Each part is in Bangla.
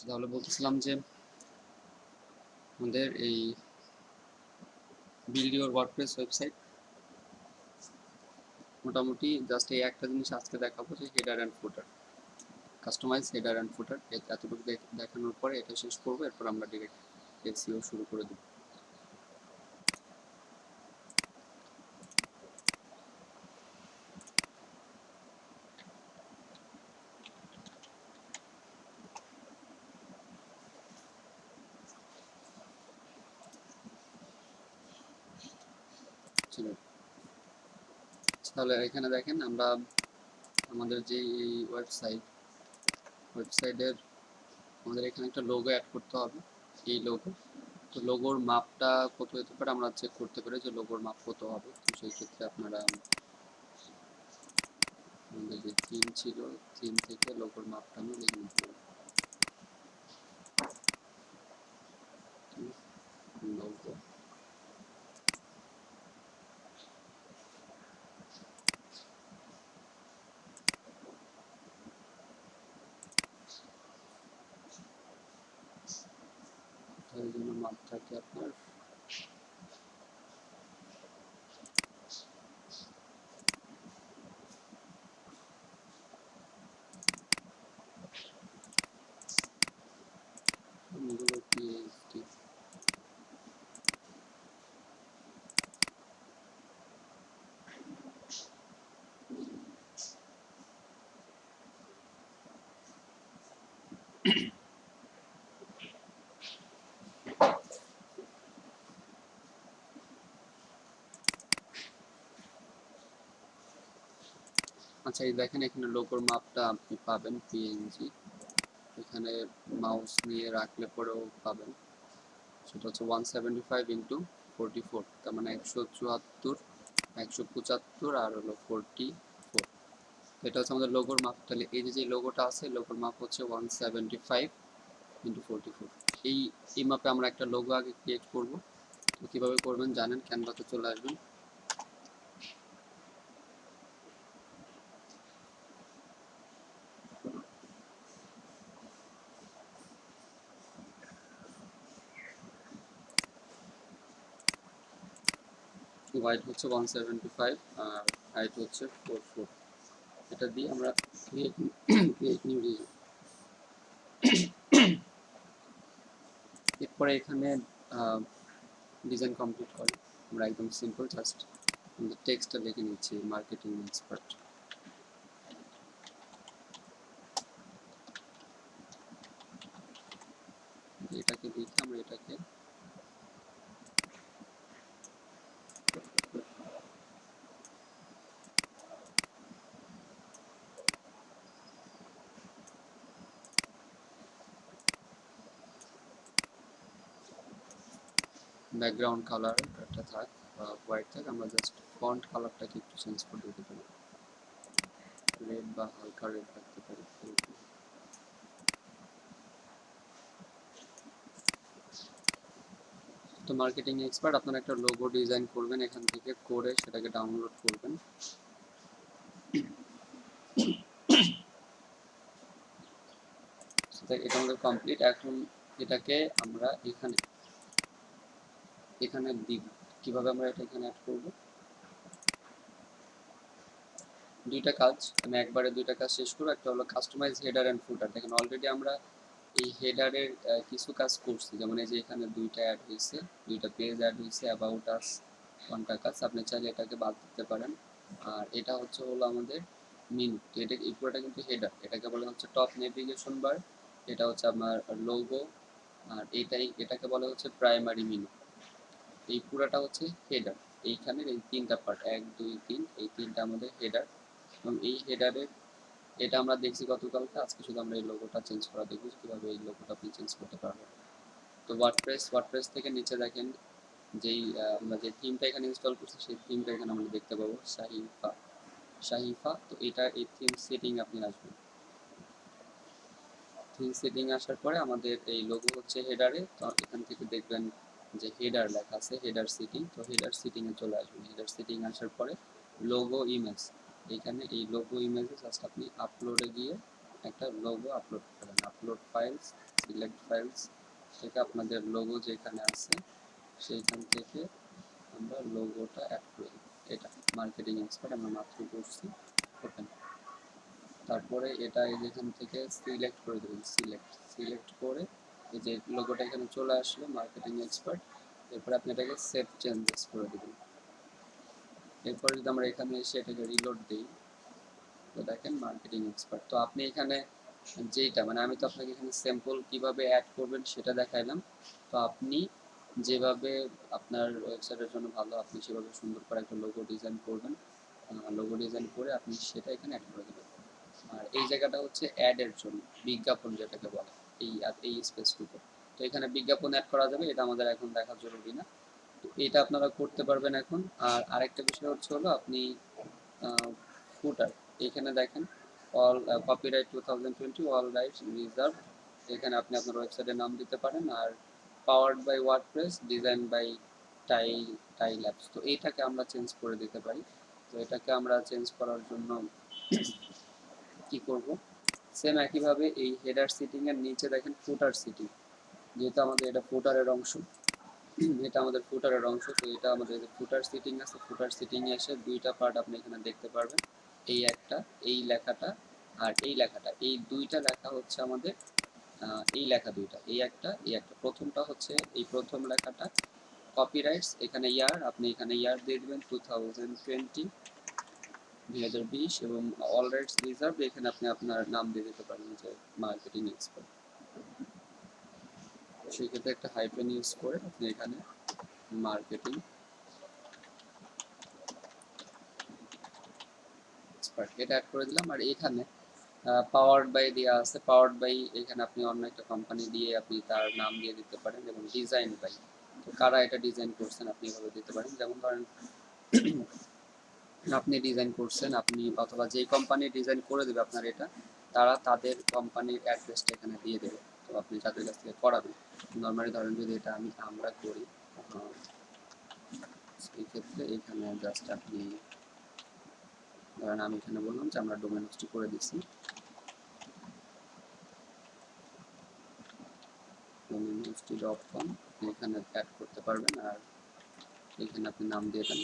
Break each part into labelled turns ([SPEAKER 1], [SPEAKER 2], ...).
[SPEAKER 1] তাহলে বলতেছিলাম যে আমাদের এই বিল্ড ইউর ওয়ার্ডপ্রেস ওয়েবসাইট মোটামুটি জাস্ট এই একটা জিনিস আজকে দেখাবো যে header and footer, customize header and footer. এতটুকু দেখানোর পরে এটা শেষ করবো, এরপর আমরা ডিরেক্ট এসইও শুরু করে দেবো। তাহলে এখানে দেখেন আমরা আমাদের যে এই ওয়েবসাইটের আমাদের এখানে একটা লোগো অ্যাড করতে হবে। এই লোগো, তো লোগোর মাপটা কত হতে পারে আমরা চেক করতে পারি যে লোগোর মাপ কত হবে। তো সেই ক্ষেত্রে আপনারা আমাদের যে থিম ছিল, থিম থেকে লোগোর মাপটা আমরা লিখে নিতে পারি। লোগো তার জন্য মাপ থাকে আপনার PHP। আচ্ছা, এই দেখেন এখানে লোগোর মাপটা আপনি পাবেন পিএনজি, এখানে মাউস নিয়ে রাখলে পরেও পাবেন। সেটা হচ্ছে 175x44, তার মানে 174, 175 আর হলো 44। এটা হচ্ছে আমাদের লোগোর মাপ। তাহলে এই যে লোগোটা আছে, লোগোর মাপ হচ্ছে 175x44। এই মাপে আমরা একটা লোগো আগে ক্রিয়েট করব। তো কীভাবে করবেন জানেন, ক্যানভাতে চলে আসবেন। ওয়াইড হচ্ছে 175 আর হাইট হচ্ছে 44। এটা দিয়ে আমরা ক্রিয়েট নিউ ডিজাইন। এরপরে এখানে ডিজাইন কমপ্লিট করে আমরা একদম সিম্পল জাস্ট টেক্সটটা লিখে নিচ্ছি, মার্কেটিং এক্সপার্ট। এটাকে লিখে আমরা এটাকে ব্যাকগ্রাউন্ড কালারটা থাক বা হোয়াইট থাক, আমরা জাস্ট ফন্ট কালারটাকে একটু চেঞ্জ করে দিতে পারি, রেড বা হালকা রেড রাখতে পারি। তো মার্কেটিং এক্সপার্ট, আপনারা একটা লোগো ডিজাইন করবেন, এখান থেকে করে সেটাকে ডাউনলোড করবেন। এটা আমাদের কমপ্লিট। এখন এটাকে আমরা এখানে দিব। কিভাবে আমরা এটা এখানে অ্যাড করব? দুইটা কাজ, আমি একবারে দুইটা কাজ শেষ করব। একটা হলো কাস্টমাইজ হেডার অ্যান্ড ফুটার। দেখেন অলরেডি আমরা এই হেডারের কিছু কাজ করছি, যেমন এই যে এখানে দুইটা অ্যাড হয়েছে, দুইটা পেজ অ্যাড হয়েছে, অ্যাবাউট আস, কন্টাক্ট আস। আপনি চাইলে এটাকে বাদ দিতে পারেন। আর এটা হলো আমাদের মেনু। তো এটা এই পুরোটা কিন্তু হেডার, এটাকে বলা হচ্ছে টপ নেভিগেশন বার, এটা হচ্ছে আপনার লোগো, আর এটাকে বলা হচ্ছে প্রাইমারি মেনু। এই পুরাটা হচ্ছে হেডার। এইখানের এই তিনটা পার্ট, 1 2 3, এই তিনটা আমাদের হেডার। এবং এই হেডারের এটা আমরা দেখছি গতকালকে, আজকে শুধু আমরা এই লোগোটা চেঞ্জ করা দেখব কীভাবে এই লোগোটা আপনি চেঞ্জ করতে পারবেন। তো ওয়ার্ডপ্রেস থেকে নিচে দেখেন যেই আমরা যে থিমটা এখানে ইনস্টল করছি, সেই থিমটা এখানে আমরা দেখতে পাবো, শাহিফা। তো এই থিম সেটিং আপনি আসবেন। থিম সেটিং আসার পরে আমাদের এই লোগো হচ্ছে হেডারে। তো এখান থেকে দেখবেন যে হেডার লেখা আছে, হেডার সেটিং। তো হেডার সেটিংয়ে চলে আসবেন। হেডার সেটিং আসার পরে লোগো ইমেজ, এইখানে এই লোগো ইমেজে জাস্ট আপনি আপলোডে গিয়ে একটা লোগো আপলোড করেন, আপলোড ফাইলস সিলেক্ট ফাইলস থেকে আপনাদের লোগো যেখানে আছে সেইখান থেকে আমরা লোগোটা অ্যাড করে দেব। এটা মার্কেটিং এক্সপার্ট আমরা মাত্র করছি, ওপেন। তারপরে এটা এই যেখান থেকে সিলেক্ট করে দেবেন, সিলেক্ট করে এই যে লোগোটা এখানে চলে আসলো মার্কেটিং এক্সপার্ট। এরপরে আপনি এটাকে সেভ চেঞ্জেস করে দেবেন। এরপরে যদি আমরা এখানে এসে এটাকে রিলোড দিই, তো দেখেন মার্কেটিং এক্সপার্ট। তো আপনি এখানে যেটা মানে আমি তো আপনাকে এখানে স্যাম্পল কিভাবে অ্যাড করবেন সেটা দেখাইলাম। তো আপনি যেভাবে আপনার ওয়েবসাইটের জন্য ভালো, আপনি সেভাবে সুন্দর করে একটা লোগো ডিজাইন করবেন। লোগো ডিজাইন করে আপনি সেটা এখানে অ্যাড করে দেবেন। আর এই জায়গাটা হচ্ছে অ্যাডের জন্য, বিজ্ঞাপন যেটাকে বলে, এই স্পেসটুকু। তো এখানে বিজ্ঞাপন অ্যাড করা যাবে, এটা আমাদের এখন দেখা জরুরি না। তো এটা আপনারা করতে পারবেন এখন। আর আরেকটা বিষয় হচ্ছে হলো আপনি ফুটার এখানে দেখেন all copyright 2020 all rights reserve, এখানে আপনি আপনার ওয়েবসাইটের নাম দিতে পারেন। আর powered by WordPress, design by Tie Labs, তো এইটাকে আমরা চেঞ্জ করে দিতে পারি। তো এটাকে আমরা চেঞ্জ করার জন্য কি করব, সেম একইভাবে এই হেডার সিটিং এর নিচে দেখেন ফুটার সিটিং, যেহেতু আমাদের এটা ফুটারের অংশ, এটা আমাদের ফুটারের অংশ, তো এটা আমাদের ফুটার সিটিং আছে। ফুটার সিটিং এ এসে দুইটা পার্ট আপনি এখানে দেখতে পারবেন, এই একটা, এই লেখাটা আর এই লেখাটা, এই দুইটা লেখা হচ্ছে আমাদের এই লেখা দুইটা, এই একটা এই একটা। প্রথমটা হচ্ছে এই প্রথম লেখাটা কপিরাইটস, এখানে ইয়ার, আপনি এখানে ইয়ার দিয়ে দেবেন 2020 এবং অল রাইটস রিজার্ভ, এখানে আপনি আপনার নাম দিয়ে দিতে পারেন যে মার্কেটিং এক্সপার্ট। সেক্ষেত্রে একটা হাইফেন ইউজ করে আপনি এখানে মার্কেটিং এক্সপার্ট এটা অ্যাড করে দিলাম। আর এখানে পাওয়ার্ড বাই দেওয়া আছে, পাওয়ার্ড বাই এখানে আপনি অন্য একটা কোম্পানি দিয়ে আপনি তার নাম দিয়ে দিতে পারেন। এবং ডিজাইন বাই, তো কারা এটা ডিজাইন করছেন আপনি এভাবে দিতে পারেন। যেমন ধরেন আপনি ডিজাইন করছেন, আপনি অথবা যেই কোম্পানি ডিজাইন করে দেবে আপনার এটা, তারা তাদের কোম্পানির অ্যাড্রেসটা এখানে দিয়ে দেবে। তো আপনি যাদের কাছ থেকে করাবেন, নর্মালি ধরেন যদি এটা আমরা করি, সেই ক্ষেত্রে এখানে জাস্ট আপনি ধরেন আমি এখানে বললাম যে আমরা ডোমেন হোস্টটি করে দিচ্ছি, domainhost.com আপনি এখানে অ্যাড করতে পারবেন। আর এখানে আপনি নাম দিয়ে দেন,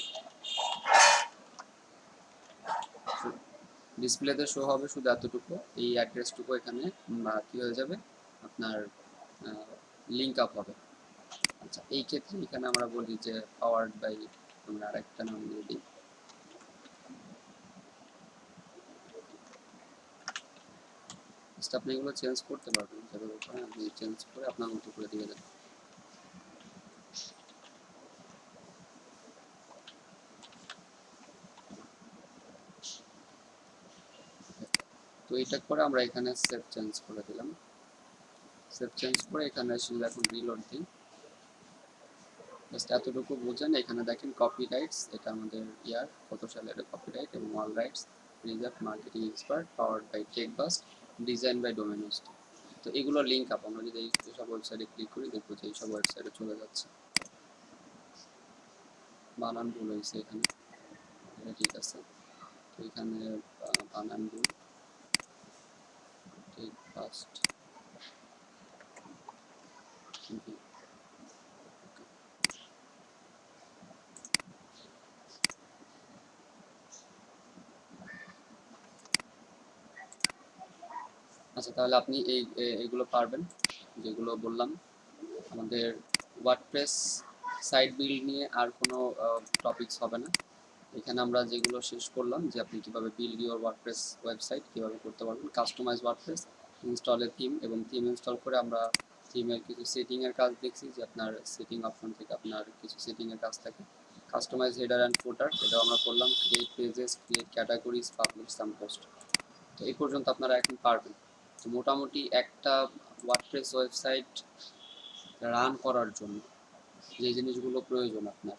[SPEAKER 1] ডিসপ্লেতে শো হবে শুধু এতটুকু, এই অ্যাড্রেসটুকু এখানে কি হয়ে যাবে, আপনার লিঙ্ক আপ হবে। আচ্ছা, এই ক্ষেত্রে এখানে আমরা বলি যে পাওয়ার্ড বাই, আমরা আরেকটা নাম দিয়ে দিই, আপনি এগুলো চেঞ্জ করতে পারবেন, যেভাবে করেন আপনি চেঞ্জ করে আপনার মতো করে দিয়ে দেন। তো এটা করে আমরা এখানে সেভ চেঞ্জ করে দিলাম। সেভ চেঞ্জ করে এখানে এসে এখন রিলোড দিই, জাস্ট এতটুকু বুঝেন। এখানে দেখেন কপিরাইটস, এটা আমাদের ইয়ার কত সালের কপিরাইট, এবং all rights reserve marketing expert, powered by Techbust, design by domain host. তো এগুলো লিঙ্ক আপ, আমরা যদি এইসব ওয়েবসাইটে ক্লিক করি দেখবো যে এইসব ওয়েবসাইটে চলে যাচ্ছে। বানান ভুল হয়েছে এখানে, এটা ঠিক আছে। তো এখানে বানান ভুল, টেকবাস্ট আচ্ছা, তাহলে আপনি এইগুলো পারবেন যেগুলো বললাম। আমাদের ওয়ার্ডপ্রেস সাইট বিল্ড নিয়ে আর কোনো টপিকস হবে না। এখানে আমরা যেগুলো শেষ করলাম যে আপনি কিভাবে বিল্ড ইউর ওয়ার্ডপ্রেস ওয়েবসাইট কিভাবে করতে পারবেন, কাস্টমাইজ ওয়ার্ডপ্রেস, ইনস্টলে থিম, এবং থিম ইনস্টল করে আমরা থিমের কিছু সেটিংয়ের কাজ দেখছি, যে আপনার সেটিং অপশন থেকে আপনার কিছু সেটিংয়ের কাজ থাকে। কাস্টমাইজ হেডার অ্যান্ড ফুটার, এটাও আমরা করলাম। Create pages, create categories, publish some post. তো এই পর্যন্ত আপনারা এখন পারবেন। তো মোটামুটি একটা ওয়ার্ডপ্রেস ওয়েবসাইট রান করার জন্য যে জিনিসগুলো প্রয়োজন আপনার,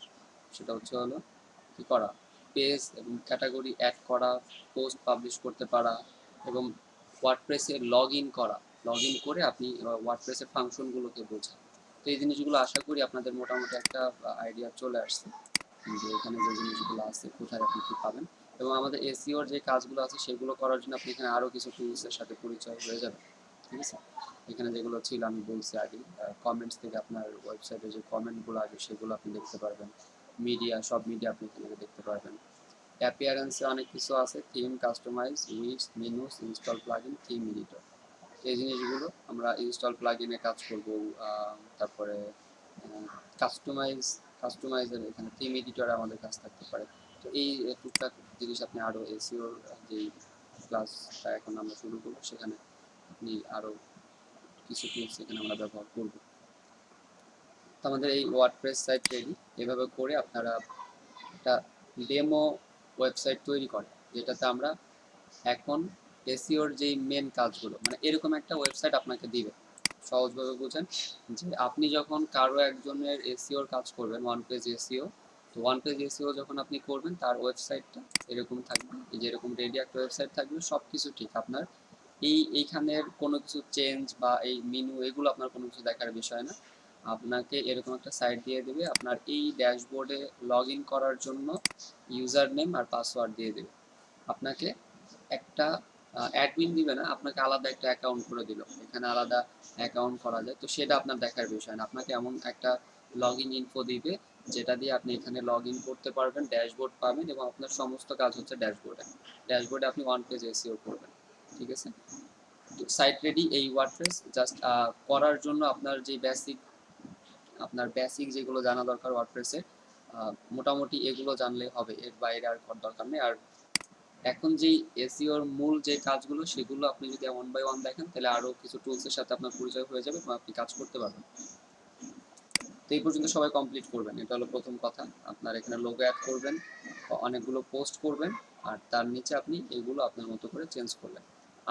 [SPEAKER 1] সেটা হচ্ছে হলো কি করা, পেজ এবং ক্যাটাগরি অ্যাড করা, পোস্ট পাবলিশ করতে পারা, এবং ওয়ার্ডপ্রেসে লগ ইন করা, লগ ইন করে আপনি ওয়ার্ডপ্রেসের ফাংশনগুলোকে বোঝা। তো এই জিনিসগুলো আশা করি আপনাদের মোটামুটি একটা আইডিয়া চলে আসছে যে এখানে যে জিনিসগুলো আছে কোথায় আপনি কী পাবেন। এবং আমাদের এসইওর যে কাজগুলো আছে সেগুলো করার জন্য আপনি এখানে আরও কিছু টুলসের সাথে পরিচয় হয়ে যাবে। ঠিক আছে। এখানে যেগুলো ছিল আমি বলছি আগে, কমেন্টস থেকে আপনার ওয়েবসাইটে যে কমেন্টগুলো আছে সেগুলো আপনি দেখতে পারবেন, মিডিয়া, সব মিডিয়া আপনি এখানে দেখতে পারবেন। অ্যাপিয়ারেন্সে অনেক কিছু আছে, theme, customize, widgets, menus, install plugin, theme editor. এই জিনিসগুলো আমরা ইনস্টল প্লাগইনে কাজ করব। তারপরে কাস্টমাইজের এখানে থিম এডিটরে আমাদের কাজ থাকতে পারে। তো এই টুকটাক জিনিস আপনি আরও এসইওর যেই ক্লাসটা এখন আমরা শুরু করবো সেখানে আপনি আরও কিছু টুলস এখানে আমরা ব্যবহার করব। তো আমাদের এই ওয়ার্ডপ্রেস সাইট রেডি। এভাবে করে আপনারা একটা ডেমো ওয়েবসাইট তৈরি করেন, যেটাতে আমরা এখন এসইওর যেই মেন কাজগুলো, মানে এরকম একটা ওয়েবসাইট আপনাকে দিবে। সহজভাবে বুঝেন যে আপনি যখন কারো একজনের এসইওর কাজ করবেন, ওয়ান পেজ এসইও, তো ওয়ান পেজ এসইও যখন আপনি করবেন তার ওয়েবসাইটটা এরকম থাকবে, এই যে এরকম রেডি একটা ওয়েবসাইট থাকবে, সব কিছু ঠিক। আপনার এইখানের কোনো কিছু চেঞ্জ বা এই মেনু এগুলো আপনার কোনো কিছু দেখার বিষয় না। আপনাকে এরকম একটা সাইট দিয়ে দেবে, আপনার এই ড্যাশবোর্ডে লগ ইন করার জন্য ইউজার নেম আর পাসওয়ার্ড দিয়ে দেবে। আপনাকে একটা অ্যাডমিন দিবে না, আপনাকে আলাদা একটা অ্যাকাউন্ট করে দিল, এখানে আলাদা অ্যাকাউন্ট করা যায়, তো সেটা আপনার দেখার বিষয় না। আপনাকে এমন একটা লগ ইন ইনফো দিবে যেটা দিয়ে আপনি এখানে লগ ইন করতে পারবেন, ড্যাশবোর্ড পাবেন, এবং আপনার সমস্ত কাজ হচ্ছে ড্যাশবোর্ডে। ড্যাশবোর্ডে আপনি ওয়ান পেজ এসইও করবেন। ঠিক আছে। সাইট রেডি এই ওয়ার্ডপ্রেস জাস্ট করার জন্য আপনার বেসিক যেগুলো জানা দরকার ওয়ার্ডপ্রেসে, মোটামুটি এগুলো জানলে হবে, এর বাইরে আর করার দরকার নেই। আর এখন যেই এসইওর মূল যে কাজগুলো সেগুলো আপনি যদি ওয়ান বাই ওয়ান দেখেন তাহলে আরও কিছু টুলসের সাথে আপনার পরিচয় হয়ে যাবে এবং আপনি কাজ করতে পারবেন। তো এই পর্যন্ত সবাই কমপ্লিট করবেন, এটা হলো প্রথম কথা। আপনার এখানে লোগো অ্যাড করবেন, অনেকগুলো পোস্ট করবেন, আর তার নিচে আপনি এগুলো আপনার মতো করে চেঞ্জ করবেন।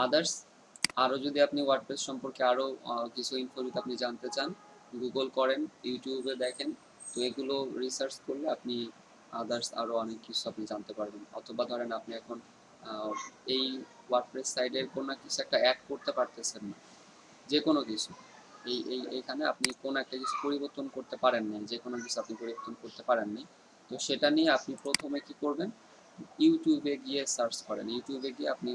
[SPEAKER 1] আদার্স আরও যদি আপনি ওয়ার্ডপ্রেস সম্পর্কে আরও কিছু ইনফো যদি আপনি জানতে চান, গুগল করেন, ইউটিউবে দেখেন, তো এগুলো রিসার্চ করলে আপনি আদার্স আরও অনেক কিছু আপনি জানতে পারবেন। অথবা ধরেন আপনি এখন এই ওয়ার্ডপ্রেস সাইডের কোনো কিছু একটা অ্যাড করতে পারতেছেন না, যে কোনো কিছু, এইখানে আপনি কোনো একটা কিছু পরিবর্তন করতে পারেন না, যে কোনো কিছু আপনি পরিবর্তন করতে পারেননি, তো সেটা নিয়ে আপনি প্রথমে কি করবেন, ইউটিউবে গিয়ে সার্চ করেন, ইউটিউবে গিয়ে আপনি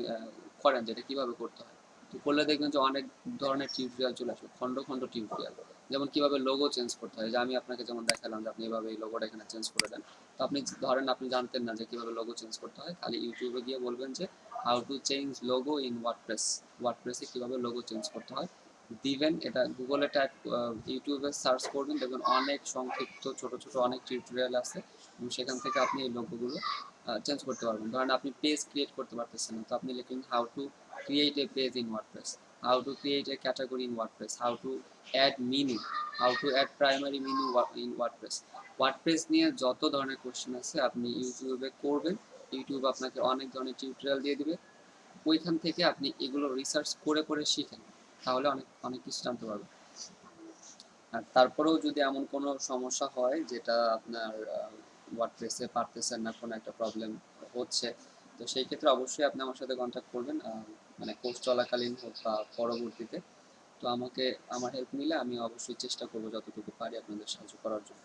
[SPEAKER 1] করেন যেটা কীভাবে করতে হয়। তো করলে দেখবেন যে অনেক ধরনের টিউটোরিয়াল চলে আসবে, খণ্ড খণ্ড টিউটোরিয়াল, যেমন কীভাবে লোগো চেঞ্জ করতে হয়, যে আমি আপনাকে যেমন দেখালাম যে আপনি এভাবে এই লোগোটা এখানে চেঞ্জ করে দেন। তো আপনি ধরেন আপনি জানতেন না যে কীভাবে লোগো চেঞ্জ করতে হয়, খালি ইউটিউবে গিয়ে বলবেন যে how to change logo in WordPress, ওয়ার্ডপ্রেসে কীভাবে লোগো চেঞ্জ করতে হয় দিবেন। এটা গুগলে ট্যাগ, ইউটিউবে সার্চ করবেন, দেখবেন অনেক সংক্ষিপ্ত ছোট ছোট অনেক টিউটোরিয়াল আছে, এবং সেখান থেকে আপনি এই লোগোগুলো চেঞ্জ করতে পারবেন। ধরেন আপনি পেজ ক্রিয়েট করতে পারতেছেন না, তো আপনি লিখুন how to create a page in WordPress, how to create a category in WordPress, how to add menu, how to add primary menu in WordPress. WordPress নিয়ে যত ধরনের কোশ্চেন আছে আপনি ইউটিউবে করবেন, ইউটিউব আপনাকে অনেক ধরনের টিউটোরিয়াল দিয়ে দিবে, ওইখান থেকে আপনি এগুলো রিসার্চ করে করে শিখেন, তাহলে অনেক অনেক কিছু জানতে পারবেন। আর তারপরেও যদি এমন কোনো সমস্যা হয় যেটা আপনার ওয়ার্ডপ্রেসে পারতেছেন না, কোনো একটা প্রবলেম হচ্ছে, তো সেই ক্ষেত্রে অবশ্যই আপনি আমার সাথে কন্ট্যাক্ট করবেন, মানে কোর্স চলাকালীন হোক বা পরবর্তীতে। তো আমার হেল্প নিলে আমি অবশ্যই চেষ্টা করবো যতটুকু পারি আপনাদের সাহায্য করার জন্য।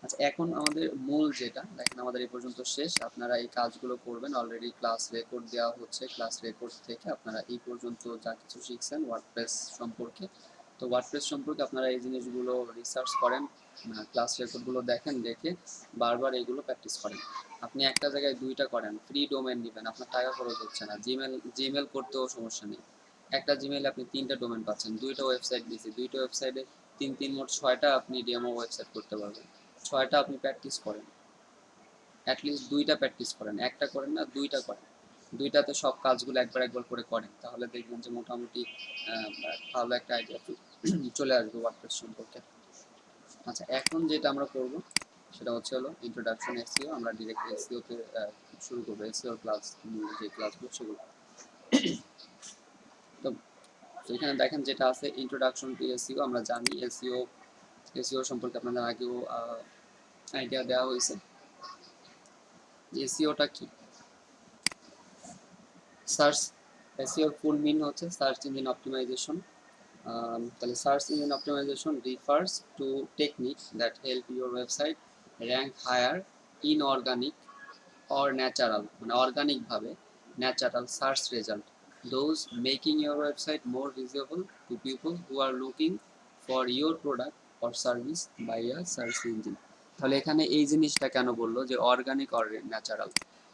[SPEAKER 1] আচ্ছা, এখন আমাদের মূল যেটা দেখেন, আমাদের এই পর্যন্ত শেষ, আপনারা এই কাজগুলো করবেন, অলরেডি ক্লাস রেকর্ড দেওয়া হচ্ছে, ক্লাস রেকর্ড থেকে আপনারা এই পর্যন্ত যা কিছু শিখছেন ওয়ার্ডপ্রেস সম্পর্কে, তো ওয়ার্ডপ্রেস সম্পর্কে আপনারা এই জিনিসগুলো রিসার্চ করেন, ক্লাস রেকর্ডগুলো দেখেন, দেখে বারবার এগুলো প্র্যাকটিস করেন। আপনি একটা জায়গায় দুইটা করেন, ফ্রি ডোমেন নেবেন, আপনার টাকা খরচ হচ্ছে না, জিমেল করতেও সমস্যা নেই, একটা জিমেলে আপনি 3টা ডোমেন পাচ্ছেন, 2টা ওয়েবসাইট দিয়েছি, 2টা ওয়েবসাইটে তিন তিন মোট 6টা আপনি ডেমো ওয়েবসাইট করতে পারবেন। 6টা আপনি প্র্যাকটিস করেন, অ্যাটলিস্ট 2টা প্র্যাকটিস করেন, একটা করেন না 2টা করেন, 2টাতে সব কাজগুলো একবার একবার করে করেন, তাহলে দেখবেন যে মোটামুটি ভালো একটা আইডিয়া চলে আসবে ওয়ার্ডপ্রেস সম্পর্কে। আচ্ছা, এখন যেটা আমরা করব সেটা হচ্ছে হলো ইন্ট্রোডাকশন এসইও, আমরা ডিরেক্ট এসইওতে শুরু করবো, এসইওর ক্লাস, যে ক্লাসগুলো সেগুলো। তো এখানে দেখেন যেটা আছে ইন্ট্রোডাকশন টু এসইও, আমরা জানি এসইও সম্পর্কে আপনাদের আগেও আইডিয়া দেওয়া হয়েছে। এসইওটা কি, সার্চ, এসইওর ফুল মিন হচ্ছে সার্চ ইঞ্জিন অপটিমাইজেশন। তাহলে search engine optimization refers to technique that help your website rank higher in organic or natural, মানে অর্গানিকভাবে natural search result those making your website more visible to people who are looking for your product or service by a search engine. তাহলে এখানে এই জিনিসটা কেন বললো যে অর্গানিক অর ন্যাচারাল,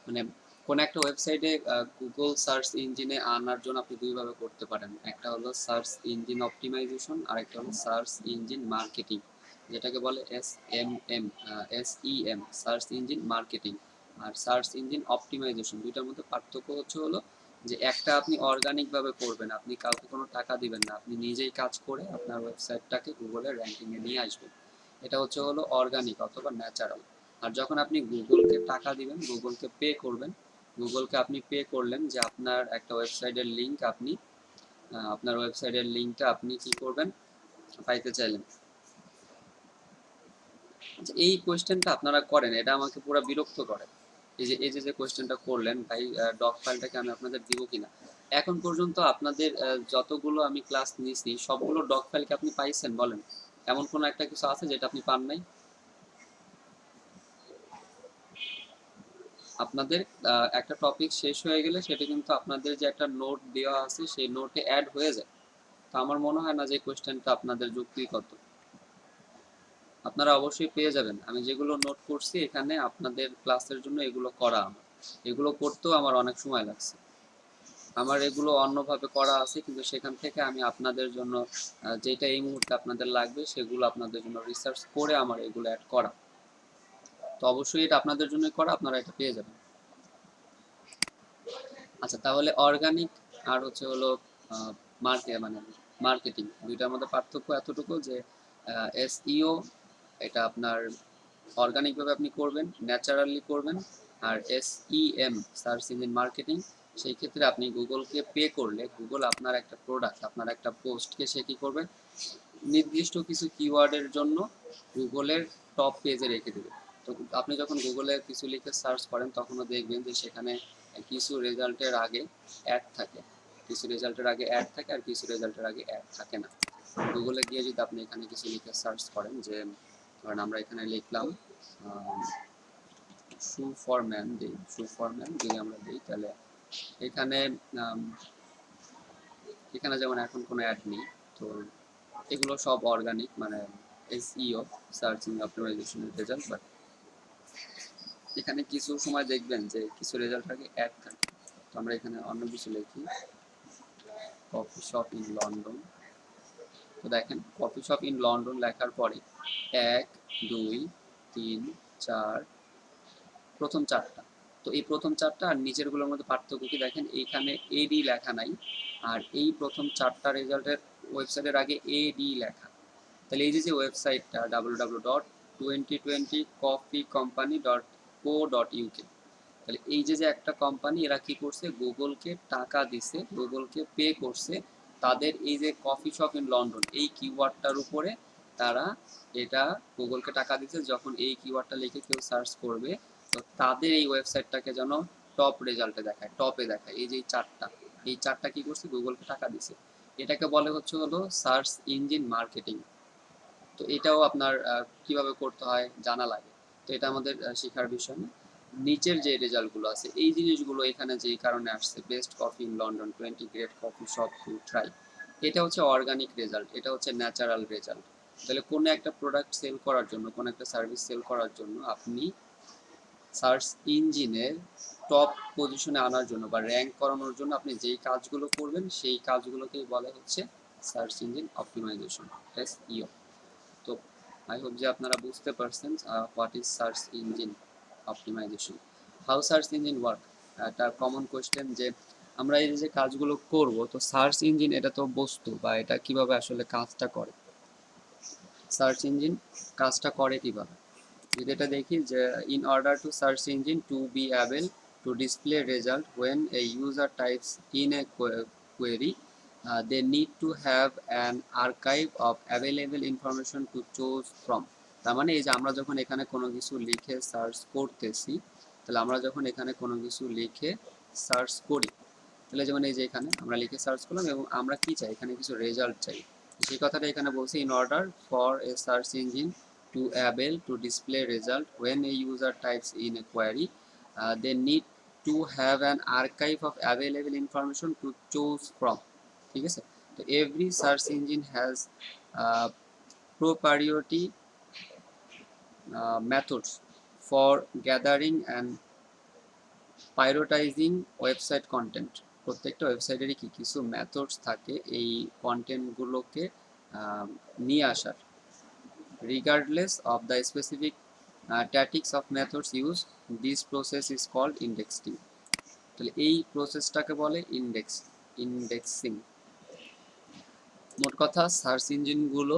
[SPEAKER 1] মানে কোন একটা ওয়েবসাইটে গুগল সার্চ ইঞ্জিনে আনার জন্য আপনি দুইভাবে করতে পারেন, একটা হলো সার্চ ইঞ্জিন অপটিমাইজেশন আর একটা হলো সার্চ ইঞ্জিন মার্কেটিং, যেটাকে বলে SEM, সার্চ ইঞ্জিন মার্কেটিং আর সার্চ ইঞ্জিন অপটিমাইজেশন। দুইটার মধ্যে পার্থক্য হলো যে একটা আপনি অর্গানিক ভাবে করবেন, আপনি কাউকে কোনো টাকা দিবেন না, আপনি নিজেই কাজ করে আপনার ওয়েবসাইটটাকে গুগলের র্যাঙ্কিং এ নিয়ে আসবেন, এটা হলো অর্গানিক অথবা ন্যাচারাল। আর যখন আপনি গুগলকে টাকা দিবেন, গুগলকে পে করবেন, গুগলকে আপনি পে করলেন যে আপনার একটা ওয়েবসাইটের লিঙ্ক আপনি আপনার ওয়েবসাইটের লিঙ্কটা আপনি কি করবেন, পাইতে চাইলেন। আচ্ছা, এই কোয়েশ্চেনটা আপনারা করেন, এটা আমাকে পুরো বিরক্ত করে। এই যে কোয়েশ্চেনটা করলেন ভাই, ডক ফাইলটাকে আমি আপনাদের দিব কিনা। এখন পর্যন্ত আপনাদের যতগুলো আমি ক্লাস নিয়েছি সবগুলো ডক ফাইলকে আপনি পাইছেন বলেন? এমন কোনো একটা কিছু আছে যেটা আপনি পান নাই? আপনাদের একটা টপিক শেষ হয়ে গেলে সেটা কিন্তু আপনাদের যে একটা নোট দেওয়া আছে সেই নোটে অ্যাড হয়ে যায়। তো আমার মনে হয় না যে কোয়েশ্চেনটা আপনাদের যুক্তিগত। আপনারা অবশ্যই পেয়ে যাবেন, আমি যেগুলো নোট করছি এখানে আপনাদের ক্লাসের জন্য এগুলো করা, আমার এগুলো করতেও আমার অনেক সময় লাগছে, আমার এগুলো অন্যভাবে করা আছে কিন্তু সেখান থেকে আমি আপনাদের জন্য যেটা এই মুহূর্তে আপনাদের লাগবে সেগুলো আপনাদের জন্য রিসার্চ করে আমার এগুলো অ্যাড করা। তো অবশ্যই এটা আপনাদের জন্যই করা, আপনারা এটা পেয়ে যাবেন। আচ্ছা, তাহলে অর্গানিক আর হলো মানে মার্কেটিং, দুইটার মধ্যে পার্থক্য এতটুকু যে SEO এটা আপনার অর্গানিক ভাবে আপনি করবেন, ন্যাচারালি করবেন। আর SEM সার্চ ইঞ্জিন মার্কেটিং, সেই ক্ষেত্রে আপনি গুগলকে পে করলে গুগল আপনার একটা প্রোডাক্ট, আপনার একটা পোস্টকে সে কি করবে, নির্দিষ্ট কিছু কিওয়ার্ডের জন্য গুগলের টপ পেজে রেখে দেবে। তো আপনি যখন গুগলে কিছু লিখে সার্চ করেন তখনও দেখবেন যে সেখানে কিছু রেজাল্টের আগে অ্যাড থাকে, কিছু রেজাল্টের আগে অ্যাড থাকে আর কিছু রেজাল্টের আগে অ্যাড থাকে না। গুগলে গিয়ে যদি আপনি এখানে কিছু লিখে সার্চ করেন, যে ধরেন আমরা এখানে লিখলাম শু ফর ম্যান, দিই শু ফর ম্যান যদি আমরা দিই তাহলে এখানে এখানে যেমন এখন কোনো অ্যাড নেই। তো এগুলো সব অর্গানিক, মানে SEO সার্চিং অপটিমাইজেশনের রেজাল্ট। বাট এখানে কিছু সময় দেখবেন যে কিছু রেজাল্ট আগে অ্যাড থাকে। তো আমরা এখানে অন্য কিছু লিখি, কফি শপ ইন লন্ডন। তো দেখেন কফি শপ ইন লন্ডন লেখার পরে 1 2 3 4 প্রথম চারটা। তো এই প্রথম চারটা আর নিচের গুলোর মধ্যে পার্থক্য কি দেখেন, এইখানে AD লেখা নাই, আর এই প্রথম চারটা রেজাল্টের ওয়েবসাইটের আগে AD লেখা। তাহলে এই যে ওয়েবসাইটটা www.2020coffeecompany.co.uk, তাহলে এই যে একটা কোম্পানি, এরা কি করছে, গুগলকে টাকা দিছে, গুগলকে পে করছে তাদের এই যে কফি শপ ইন লন্ডন এই কিওয়ার্ডটার উপরে। তারা এটা গুগলকে টাকা দিচ্ছে, যখন এই কিওয়ার্ডটা লিখে কেউ সার্চ করবে তো তাদের এই ওয়েবসাইটটাকে যেন টপ রেজাল্টে দেখায়, টপে দেখায়। এই যে এই চারটা কি করছে, গুগলকে টাকা দিছে। এটাকে বলে হলো সার্চ ইঞ্জিন মার্কেটিং। তো এটাও আপনার কিভাবে করতে হয় জানা লাগে, তো এটা আমাদের শেখার বিষয় না। নিচের যে রেজাল্টগুলো আছে এই জিনিসগুলো এখানে যেই কারণে আসছে, best coffee in London, 20 great coffee shop to try, এটা হচ্ছে অর্গানিক রেজাল্ট, এটা হচ্ছে ন্যাচারাল রেজাল্ট। তাহলে কোনো একটা প্রোডাক্ট সেল করার জন্য, কোনো একটা সার্ভিস সেল করার জন্য আপনি সার্চ ইঞ্জিনের টপ পজিশনে আনার জন্য বা র্যাঙ্ক করানোর জন্য আপনি যেই কাজগুলো করবেন সেই কাজগুলোকেই বলা হচ্ছে সার্চ ইঞ্জিন অপটিমাইজেশন, SEO। তো আই হোপ যে আপনারা বুঝতে পারছেন what is search engine optimization, how search engine work. একটা কমন কোয়েশ্চেন যে আমরা এই যে কাজগুলো করব, তো সার্চ ইঞ্জিন এটা তো বস্তু, বা এটা কিভাবে আসলে কাজটা করে, সার্চ ইঞ্জিন কাজটা করে কিভাবে। যদি এটা দেখি যে in order to search engine to be able to display result when a user types in a query, they need to have an archive of available information to choose from। তার মানে এই যে আমরা যখন এখানে কোনো কিছু লিখে সার্চ করতেছি, তাহলে আমরা যখন এখানে কোনো কিছু লিখে সার্চ করি, তাহলে যেমন এই যে এখানে আমরা লিখে সার্চ করলাম এবং আমরা কি চাই, এখানে কিছু রেজাল্ট চাই, সেই কথাটা এখানে বলছি, in order for a search engine to able to display result when a user types in a query, they need to have an archive of available information to choose from. ঠিক আছে, তো every search engine has proprietary methods for gathering and prioritizing website content. প্রত্যেকটা ওয়েবসাইটেরই কিছু মেথডস থাকে এই কন্টেন্টগুলোকে নিয়ে আসার। Regardless of the specific tactics of methods used, this process is called indexing। তাহলে এই প্রসেসটাকে বলে ইন্ডেক্সিং। মোট কথা সার্চ ইঞ্জিনগুলো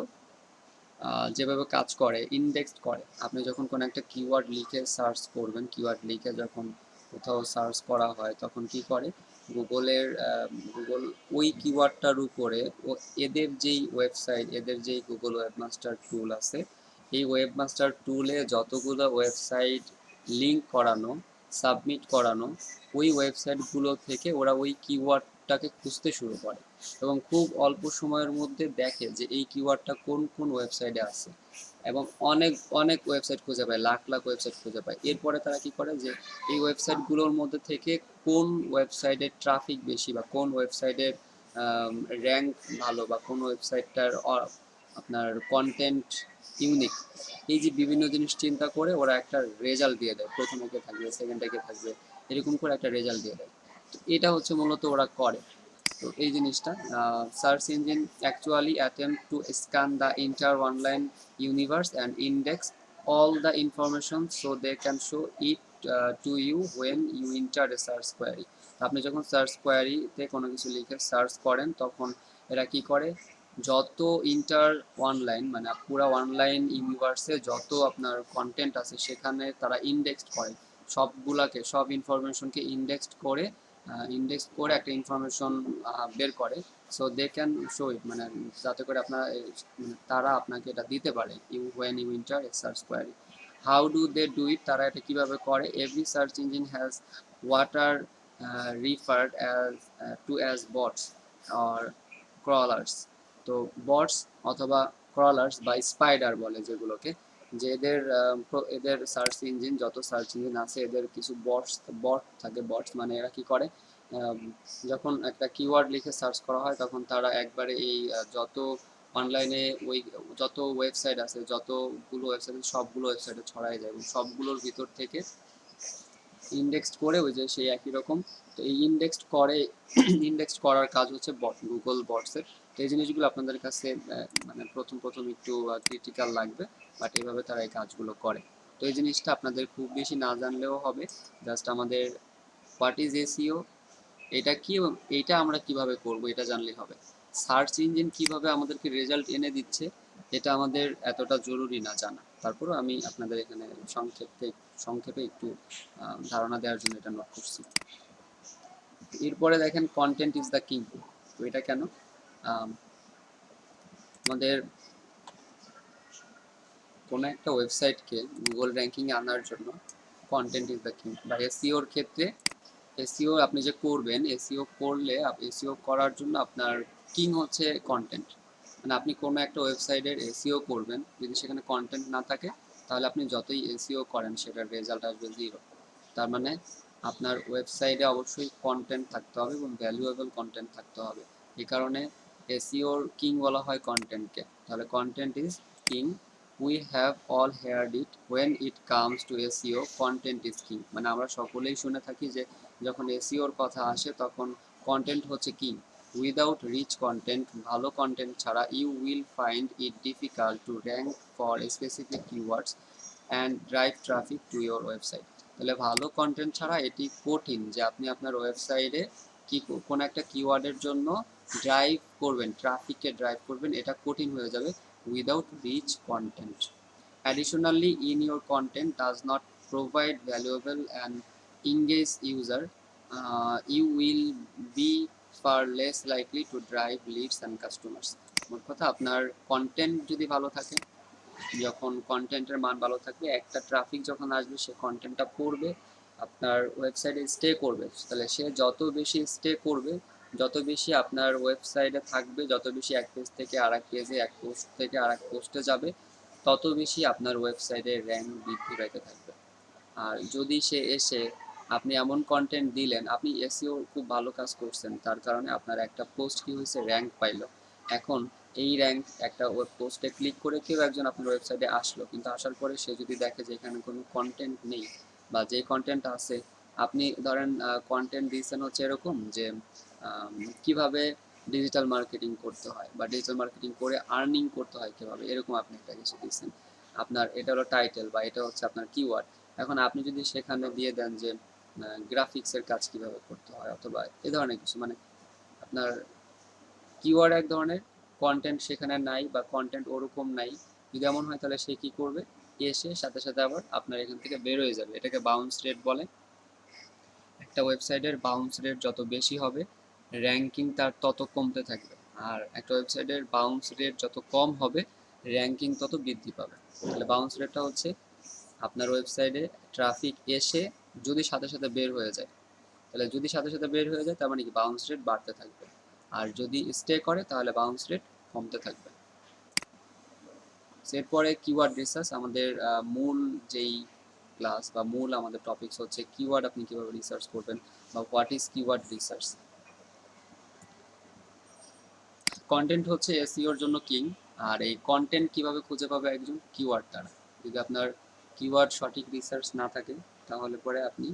[SPEAKER 1] যেভাবে কাজ করে, ইন্ডেক্স করে। আপনি যখন কোনো একটা কিওয়ার্ড লিখে সার্চ করবেন, কিওয়ার্ড লিখে যখন কোথাও সার্চ করা হয় তখন কি করে গুগল ওই কিওয়ার্ডটার উপরে এদের যেই ওয়েবসাইট, এদের যেই গুগল ওয়েবমাস্টার টুল আছে, এই ওয়েবমাস্টার টুলে যতগুলো ওয়েবসাইট লিঙ্ক করানো, সাবমিট করানো, ওই ওয়েবসাইটগুলো থেকে ওরা ওই কিওয়ার্ডটাকে খুঁজতে শুরু করে এবং খুব অল্প সময়ের মধ্যে দেখে যে এই কিওয়ার্ডটা কোন কোন ওয়েবসাইটে আছে এবং অনেক অনেক ওয়েবসাইট খুঁজে পায়, লাখ লাখ ওয়েবসাইট খুঁজে পায়। এরপরে তারা কি করে যে এই ওয়েবসাইটগুলোর মধ্যে থেকে কোন ওয়েবসাইটের ট্রাফিক বেশি বা কোন ওয়েবসাইটের র্যাঙ্ক ভালো বা কোন ওয়েবসাইটটার আপনার কন্টেন্ট ইউনিক, এই যে বিভিন্ন জিনিস চিন্তা করে ওরা একটা রেজাল্ট দিয়ে দেয়, প্রথমে কে থাকবে, সেকেন্ডে কে থাকবে, এরকম করে একটা রেজাল্ট দিয়ে দেয়। তো এটা হচ্ছে মূলত ওরা করে। তো এই জিনিসটা search engine actually attempt two scan the inter online universe and index all the information so they can show it to you when you enter a search query। আপনি যখন সার্চ কোয়ারিতে কোনো কিছু লিখে সার্চ করেন তখন এরা কি করে, যত ইন্টার অনলাইন মানে পুরো অনলাইন ইউনিভার্সে যত আপনার কন্টেন্ট আছে সেখানে তারা ইন্ডেক্সড করে, সবগুলাকে, সব ইনফরমেশনকে ইন্ডেক্স করে একটা ইনফরমেশন বের করে। So they can show it, মানে যাতে করে আপনারা মানে তারা আপনাকে এটা দিতে পারে when you enter a search query. How do they do it, তারা এটা কিভাবে করে? Every search engine has what are referred as to as bots or crawlers. তো বটস অথবা ক্রলার্স বা স্পাইডার বলে যেগুলোকে, যে এদের সার্চ ইঞ্জিন, যত সার্চ ইঞ্জিন আছে এদের কিছু বট থাকে। বটস মানে এরা কি করে, যখন একটা কিওয়ার্ড লিখে সার্চ করা হয় তখন তারা একবারে এই যত অনলাইনে ওই যত ওয়েবসাইট আছে, যতগুলো ওয়েবসাইট সবগুলো ওয়েবসাইটে ছড়াই যায় এবং সবগুলোর ভিতর থেকে ইন্ডেক্সড করে ওই যে সেই একই রকম। তো এই ইন্ডেক্সড করার কাজ হচ্ছে গুগল বটসের। তো এই জিনিসগুলো আপনাদের কাছে মানে প্রথম একটু ক্রিটিক্যাল লাগবে, বাট এইভাবে তারা এই কাজগুলো করে। তো এই জিনিসটা আপনাদের খুব বেশি না জানলেও হবে, জাস্ট আমাদের হোয়াট ইজ এসইও, এটা কি এবং এইটা আমরা কিভাবে করব এটা জানলেই হবে। সার্চ ইঞ্জিন কিভাবে আমাদেরকে রেজাল্ট এনে দিচ্ছে এটা আমাদের এতটা জরুরি না জানা, তারপরও আমি আপনাদের এখানে সংক্ষেপে একটু ধারণা দেওয়ার জন্য এটা নোট করছি। এরপরে দেখেন কন্টেন্ট ইজ দ্য কিং। তো এটা কেন? আমাদের কোনো একটা ওয়েবসাইটকে গুগল র্যাঙ্কিংয়ে আনার জন্য কন্টেন্ট ইজ দ্য কিং। বা এসইওর ক্ষেত্রে এসইও আপনি যে করবেন, এসইও করলে এসইও করার জন্য আপনার কিং হচ্ছে কন্টেন্ট। মানে আপনি কোনো একটা ওয়েবসাইটের এসইও করবেন, যদি সেখানে কন্টেন্ট না থাকে তাহলে আপনি যতই এসইও করেন সেটার রেজাল্ট আসবে জিরো। তার মানে আপনার ওয়েবসাইটে অবশ্যই কন্টেন্ট থাকতে হবে এবং ভ্যালুয়েবল কন্টেন্ট থাকতে হবে। এই কারণে এসইওর কিং বলা হয় কন্টেন্টকে। তাহলে content is king. We have all heard it when it comes to SEO, content is king. মানে আমরা সকলেই শুনে থাকি যে যখন এসইওর কথা আসে তখন কন্টেন্ট হচ্ছে কিং। উইদাউট রিচ কন্টেন্ট, ভালো কন্টেন্ট ছাড়া, you will find it difficult to rank for specific keywords and drive traffic to your website. তাহলে ভালো কন্টেন্ট ছাড়া এটি কঠিন যে আপনি আপনার ওয়েবসাইটে কোনো একটা কিওয়ার্ডের জন্য ড্রাইভ করবেন, ট্রাফিককে ড্রাইভ করবেন, এটা কঠিন হয়ে যাবে without rich content. Additionally, in your content does not provide valuable and engage user, you will be far less likely to drive leads and customers। মোট কথা আপনার কন্টেন্ট যদি ভালো থাকে, যখন কন্টেন্টের মান ভালো থাকবে, একটা ট্রাফিক যখন আসবে সে কন্টেন্টটা পড়বে, আপনার ওয়েবসাইটে স্টে করবে। তাহলে সে যত বেশি স্টে করবে, যত বেশি আপনার ওয়েবসাইটে থাকবে, যত বেশি এক পেজ থেকে আর এক পেজে, এক পোস্ট থেকে আর এক পোস্টে যাবে, তত বেশি আপনার ওয়েবসাইটের র্যাঙ্ক বৃদ্ধি পাইতে থাকবে। আর যদি সে এসে আপনি এমন কন্টেন্ট দিলেন, আপনি এসইও খুব ভালো কাজ করছেন, তার কারণে আপনার একটা পোস্ট কি হয়েছে, র্যাঙ্ক পাইলো। এখন এই র্যাঙ্ক একটা ওয়েব পোস্টে ক্লিক করে কেউ একজন আপনার ওয়েবসাইটে আসলো, কিন্তু আসার পরে সে যদি দেখে যে এখানে কোনো কন্টেন্ট নেই, বা যে কন্টেন্ট আছে, আপনি ধরেন কন্টেন্ট দিয়েছেন হচ্ছে এরকম যে কিভাবে ডিজিটাল মার্কেটিং করতে হয়, বা ডিজিটাল মার্কেটিং করে আর্নিং করতে হয় কিভাবে, এরকম আপনি একটা কিছু দিয়েছেন। আপনার এটা হলো টাইটেল, বা এটা হচ্ছে আপনার কিওয়ার্ড। এখন আপনি যদি সেখানে দিয়ে দেন যে গ্রাফিক্সের কাজ কিভাবে করতে হয়, অথবা এ ধরনের কিছু, মানে আপনার কিওয়ার্ড এক ধরনের, কন্টেন্ট সেখানে নাই, বা কন্টেন্ট ওরকম নাই, যদি এমন হয় তাহলে সে কি করবে, এসে সাথে সাথে আবার আপনার এখান থেকে বের হয়ে যাবে। এটাকে বাউন্স রেট বলে। একটা ওয়েবসাইটের বাউন্স রেট যত বেশি হবে, র্যাঙ্কিং তার তত কমতে থাকবে। আর একটা ওয়েবসাইটের বাউন্স রেট যত কম হবে, র্যাঙ্কিং তত বৃদ্ধি পাবে। তাহলে বাউন্স রেটটা হচ্ছে আপনার ওয়েবসাইটে ট্রাফিক এসে যদি সাথে সাথে বের হয়ে যায়, তাহলে যদি সাথে সাথে বের হয়ে যায় তার মানে কি বাউন্স রেট বাড়তে থাকবে। আর যদি স্টে করে তাহলে বাউন্স রেট কমতে থাকবে। এরপরে কিওয়ার্ড রিসার্চ, আমাদের মূল যেই ক্লাস বা মূল আমাদের টপিকস হচ্ছে কিওয়ার্ড আপনি কিভাবে রিসার্চ করবেন, বা what is keyword research. Content হচ্ছে এসইওর জন্য কিং। আর এই কন্টেন্ট কিভাবে খুঁজে পাবে একজন, কিওয়ার্ড দ্বারা। যদি আপনার কিওয়ার্ড সঠিক রিসার্চ না থাকে, তাহলে পরে আপনি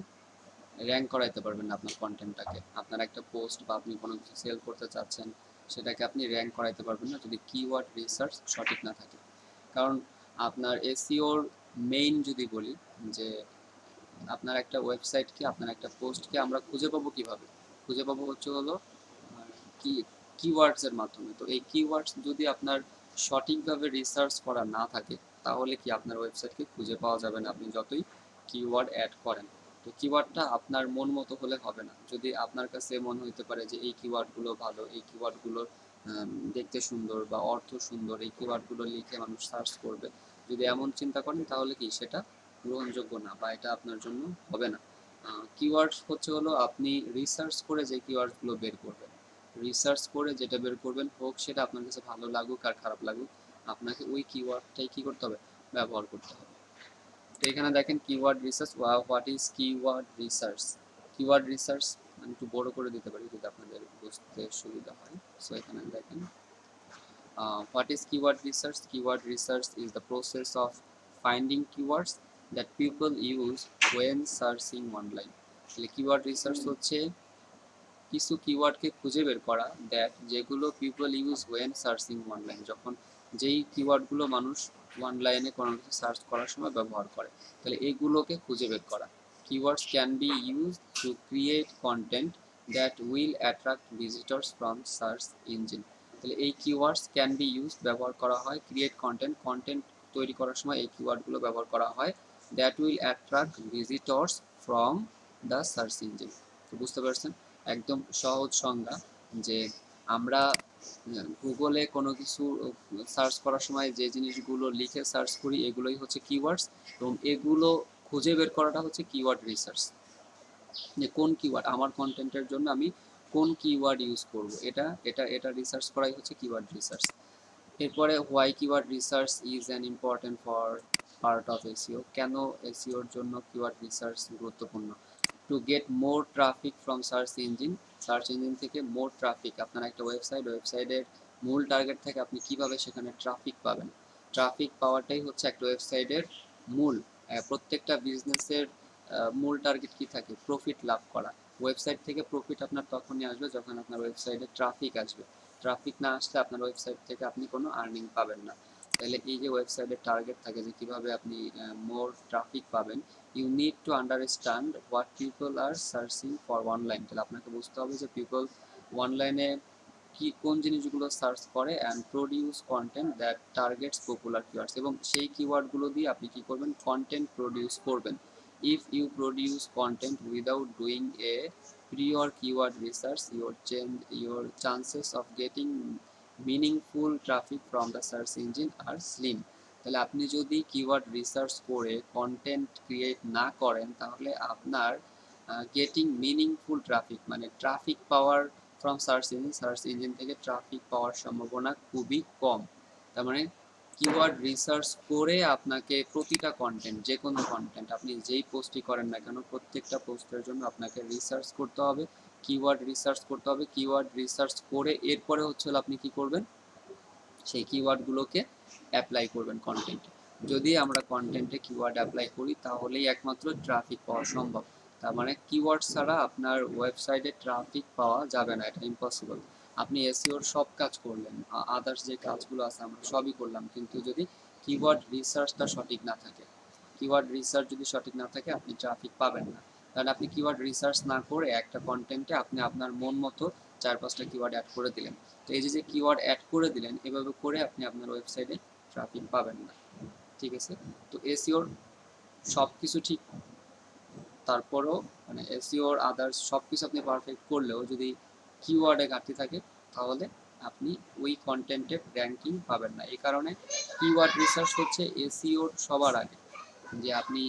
[SPEAKER 1] র্যাঙ্ক করাইতে পারবেন না আপনার কন্টেন্টটাকে। আপনার একটা পোস্ট বা আপনি কোনো কিছু সেল করতে চাচ্ছেন, সেটাকে আপনি র্যাঙ্ক করাইতে পারবেন না যদি কিওয়ার্ড রিসার্চ সঠিক না থাকে। কারণ আপনার এসইওর মেইন যদি বলি, যে আপনার একটা ওয়েবসাইটকে, আপনার একটা পোস্টকে আমরা খুঁজে পাবো কিভাবে, খুঁজে পাবো হচ্ছে হলো কি কিওয়ার্ডসের মাধ্যমে। তো এই কিওয়ার্ডস যদি আপনার সঠিকভাবে রিসার্চ করা না থাকে, তাহলে কি আপনার ওয়েবসাইটকে খুঁজে পাওয়া যাবে না, আপনি যতই কিওয়ার্ড অ্যাড করেন। তো কিওয়ার্ডটা আপনার মন মতো হলে হবে না। যদি আপনার কাছে মনে হইতে পারে যে এই কিওয়ার্ডগুলো ভালো, এই কিওয়ার্ডগুলো দেখতে সুন্দর বা অর্থ সুন্দর, এই কিওয়ার্ডগুলো লিখে মানুষ সার্চ করবে, যদি এমন চিন্তা করেন, তাহলে কি সেটা গ্রহণযোগ্য না, বা এটা আপনার জন্য হবে না। কিওয়ার্ডস হচ্ছে হলো আপনি রিসার্চ করে যে কিওয়ার্ডগুলো বের করবেন, রিসার্চ করে যেটা বের করবেন, হোক সেটা আপনার কাছে ভালো লাগুক আর খারাপ লাগুক, আপনাকে ওই কিওয়ার্ডটাই কি করতে হবে, ব্যবহার করতে হবে। তো এখানে দেখেন keyword research, what is keyword research. Keyword research আমি একটু বড় করে দিতে পারি যদি আপনাদের বুঝতে সুবিধা হয়। সো এখানে দেখেন, what is keyword research? Keyword research is the process of finding keywords that people use when searching online. তাহলে কিওয়ার্ড রিসার্চ হচ্ছে কিছু কিওয়ার্ডকে খুঁজে বের করা, দ্যাট যেগুলো people use when searching online, যখন যেই কিওয়ার্ডগুলো মানুষ অনলাইনে কোনো কিছু সার্চ করার সময় ব্যবহার করে, তাহলে এইগুলোকে খুঁজে বের করা। Keywords can be use to create content that will attract visitors from search engine. তাহলে এই কিওয়ার্ডস ক্যান বি ইউজ, ব্যবহার করা হয়, ক্রিয়েট কন্টেন্ট, কন্টেন্ট তৈরি করার সময় এই কিওয়ার্ডগুলো ব্যবহার করা হয়, that will attract visitors from the search engine. তো বুঝতে পারছেন, একদম সহজ সংজ্ঞা, যে আমরা গুগলে কোনো কিছু সার্চ করার সময় যে জিনিসগুলো লিখে সার্চ করি, এগুলোই হচ্ছে কিওয়ার্ডস, এবং এগুলো খুঁজে বের করাটা হচ্ছে কিওয়ার্ড রিসার্চ। যে কোন কিওয়ার্ড আমার কন্টেন্টের জন্য, আমি কোন কিওয়ার্ড ইউজ করব, এটা এটা এটা রিসার্চ করাই হচ্ছে কিওয়ার্ড রিসার্চ। এরপরে why keyword research is an important for part of SEO. কেন এসইওর জন্য কিওয়ার্ড রিসার্চ গুরুত্বপূর্ণ? To get more traffic from search engine, search engine থেকে মোর ট্রাফিক। আপনার একটা ওয়েবসাইটের মূল টার্গেট থেকে আপনি কিভাবে সেখানে ট্রাফিক পাবেন। ট্রাফিক পাওয়াটাই হচ্ছে একটা ওয়েবসাইটের মূল। প্রত্যেকটা বিজনেসের মূল টার্গেট কি থাকে, প্রফিট লাভ করা। ওয়েবসাইট থেকে প্রফিট আপনার তখনই আসবে যখন আপনার ওয়েবসাইটে ট্রাফিক আসবে। ট্রাফিক না আসলে আপনার ওয়েবসাইট থেকে আপনি কোনো আর্নিং পাবেন না। তাহলে এই যে ওয়েবসাইটের টার্গেট থাকে যে কিভাবে আপনি মোর ট্রাফিক পাবেন, you need to understand what people are searching for online. তাহলে আপনাকে বুঝতে হবে যে পিপল অনলাইনে কি কোন জিনিসগুলো সার্চ করে, and produce content that targets popular keywords, এবং সেই কিওয়ার্ডগুলো দিয়ে আপনি কি করবেন, কন্টেন্ট প্রডিউস করবেন। If you produce content without doing a prior keyword research, your chances of getting meaningful traffic from the search engine are slim. তাহলে আপনি যদি কিওয়ার্ড রিসার্চ করে কন্টেন্ট ক্রিয়েট না করেন, তাহলে আপনার গেটিং মিনিংফুল ট্রাফিক, মানে traffic power from search engine থেকে ট্রাফিক পাওয়ার সম্ভাবনা খুবই কম। তার মানে কিওয়ার্ড রিসার্চ করে আপনাকে প্রতিটা কন্টেন্ট, যে কোনো কন্টেন্ট আপনি যেই পোস্টই করেন না কেন, প্রত্যেকটা পোস্টের জন্য আপনাকে রিসার্চ করতে হবে, কিওয়ার্ড রিসার্চ করতে হবে। কিওয়ার্ড রিসার্চ করে এরপরে হচ্ছে আপনি কি করবেন, সেই কিওয়ার্ডগুলোকে অ্যাপ্লাই করবেন কন্টেন্টে। যদি আমরা কন্টেন্টে কিওয়ার্ড অ্যাপ্লাই করি তাহলেই একমাত্র ট্রাফিক পাওয়া সম্ভব। তার মানে কিওয়ার্ড ছাড়া আপনার ওয়েবসাইটে ট্রাফিক পাওয়া যাবে না, এটা ইম্পসিবল। আপনি এসইওর সব কাজ করলেন, আদার্স যে কাজগুলো আছে আমরা সবই করলাম, কিন্তু যদি কিওয়ার্ড রিসার্চটা সঠিক না থাকে, কিওয়ার্ড রিসার্চ যদি সঠিক না থাকে আপনি ট্রাফিক পাবেন না। কারণ আপনি কিওয়ার্ড রিসার্চ না করে একটা কন্টেন্টে আপনি আপনার মন মতো 4-5টা কিওয়ার্ড অ্যাড করে দিলেন। তো এই যে কিওয়ার্ড অ্যাড করে দিলেন, এভাবে করে আপনি আপনার ওয়েবসাইটে ট্রাফিক পাবেন না। ঠিক আছে? তো এসইওর সব কিছু ঠিক, তারপরেও মানে এসইওর আদার্স সব কিছু আপনি পারফেক্ট করলেও যদি কিওয়ার্ডে ঘাটতি থাকে তাহলে আপনি ওই কন্টেন্টের র্যাঙ্কিং পাবেন না। এই কারণে কিওয়ার্ড রিসার্চ হচ্ছে এসইওর সবার আগে। যে আপনি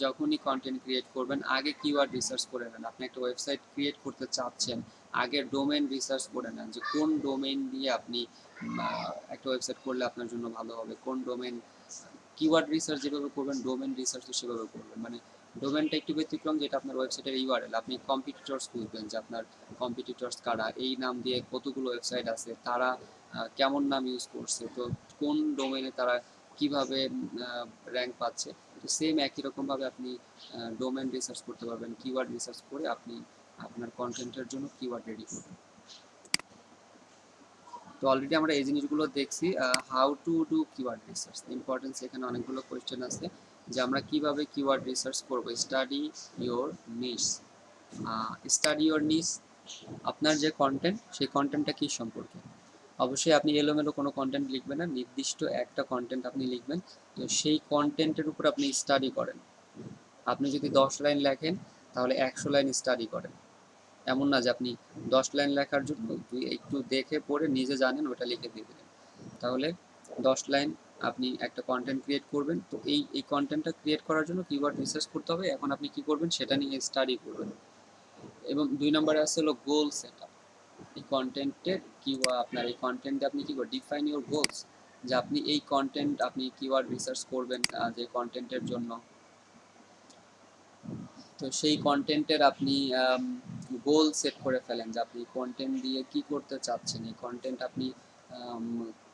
[SPEAKER 1] যখনই কন্টেন্ট ক্রিয়েট করবেন আগে কিওয়ার্ড রিসার্চ করে নেন। আপনি একটা ওয়েবসাইট ক্রিয়েট করতে চাচ্ছেন, আগে ডোমেন রিসার্চ করে নেন যে কোন ডোমেন দিয়ে আপনি একটা ওয়েবসাইট করলে আপনার জন্য ভালো হবে, কোন ডোমেন। কিওয়ার্ড রিসার্চ যেভাবে করবেন ডোমেন রিসার্চও সেভাবে করবেন। মানে ডোমেনটা একটু ব্যতিক্রম, যেটা আপনার ওয়েবসাইটের ইউআরএল, আপনি কম্পিটিটরস খুঁজবেন যে আপনার কম্পিটিটরস কারা, এই নাম দিয়ে কতগুলো ওয়েবসাইট আছে, তারা কেমন নাম ইউজ করছে, তো কোন ডোমেনে তারা কিভাবে র্যাঙ্ক পাচ্ছে। তো সেম একই রকমভাবে আপনি ডোমেন রিসার্চ করতে পারবেন, কিওয়ার্ড রিসার্চ করে আপনি আপনার কন্টেন্টের জন্য কিওয়ার্ড রেডি করবেন। তো অলরেডি আমরা এই জিনিসগুলো দেখছি। How to do keyword research importance, এখানে অনেকগুলো কোয়েশ্চেন আছে যে আমরা কিভাবে কিওয়ার্ড রিসার্চ করব। Study your niche. Study your niche, আপনার যে কন্টেন্ট সেই কন্টেন্টটা কি সম্পর্কে। অবশ্যই আপনি এলোমেলো কোনো কন্টেন্ট লিখবেন না, নির্দিষ্ট একটা কন্টেন্ট আপনি লিখবেন। তো সেই কন্টেন্টের উপর আপনি স্টাডি করেন। আপনি যদি 10 লাইন লেখেন তাহলে 100 লাইন স্টাডি করেন। এমন না যে আপনি 10 লাইন লেখার জন্য একটু দেখে পড়ে নিজে জানেন ওটা লিখে দিয়ে দিলেন। তাহলে 10 লাইন আপনি একটা কন্টেন্ট ক্রিয়েট করবেন। তো এই কন্টেন্টটা ক্রিয়েট করার জন্য কিওয়ার্ড রিসার্চ করতে হবে। এখন আপনি কি করবেন সেটা নিয়ে স্টাডি করবেন। এবং 2 নম্বরে আছে হলো গোল সেট আপ। এই কন্টেন্টের আপনার এই কন্টেন্টে আপনি কি করবেন, ডিফাইন ইউর গোলস, যে আপনি এই কন্টেন্ট আপনি কিওয়ার্ড রিসার্চ করবেন যে কন্টেন্টের জন্য। তো সেই কন্টেন্টের আপনি গোল সেট করে ফেলেন যে আপনি কন্টেন্ট দিয়ে কি করতে চাচ্ছেন, এই কন্টেন্ট আপনি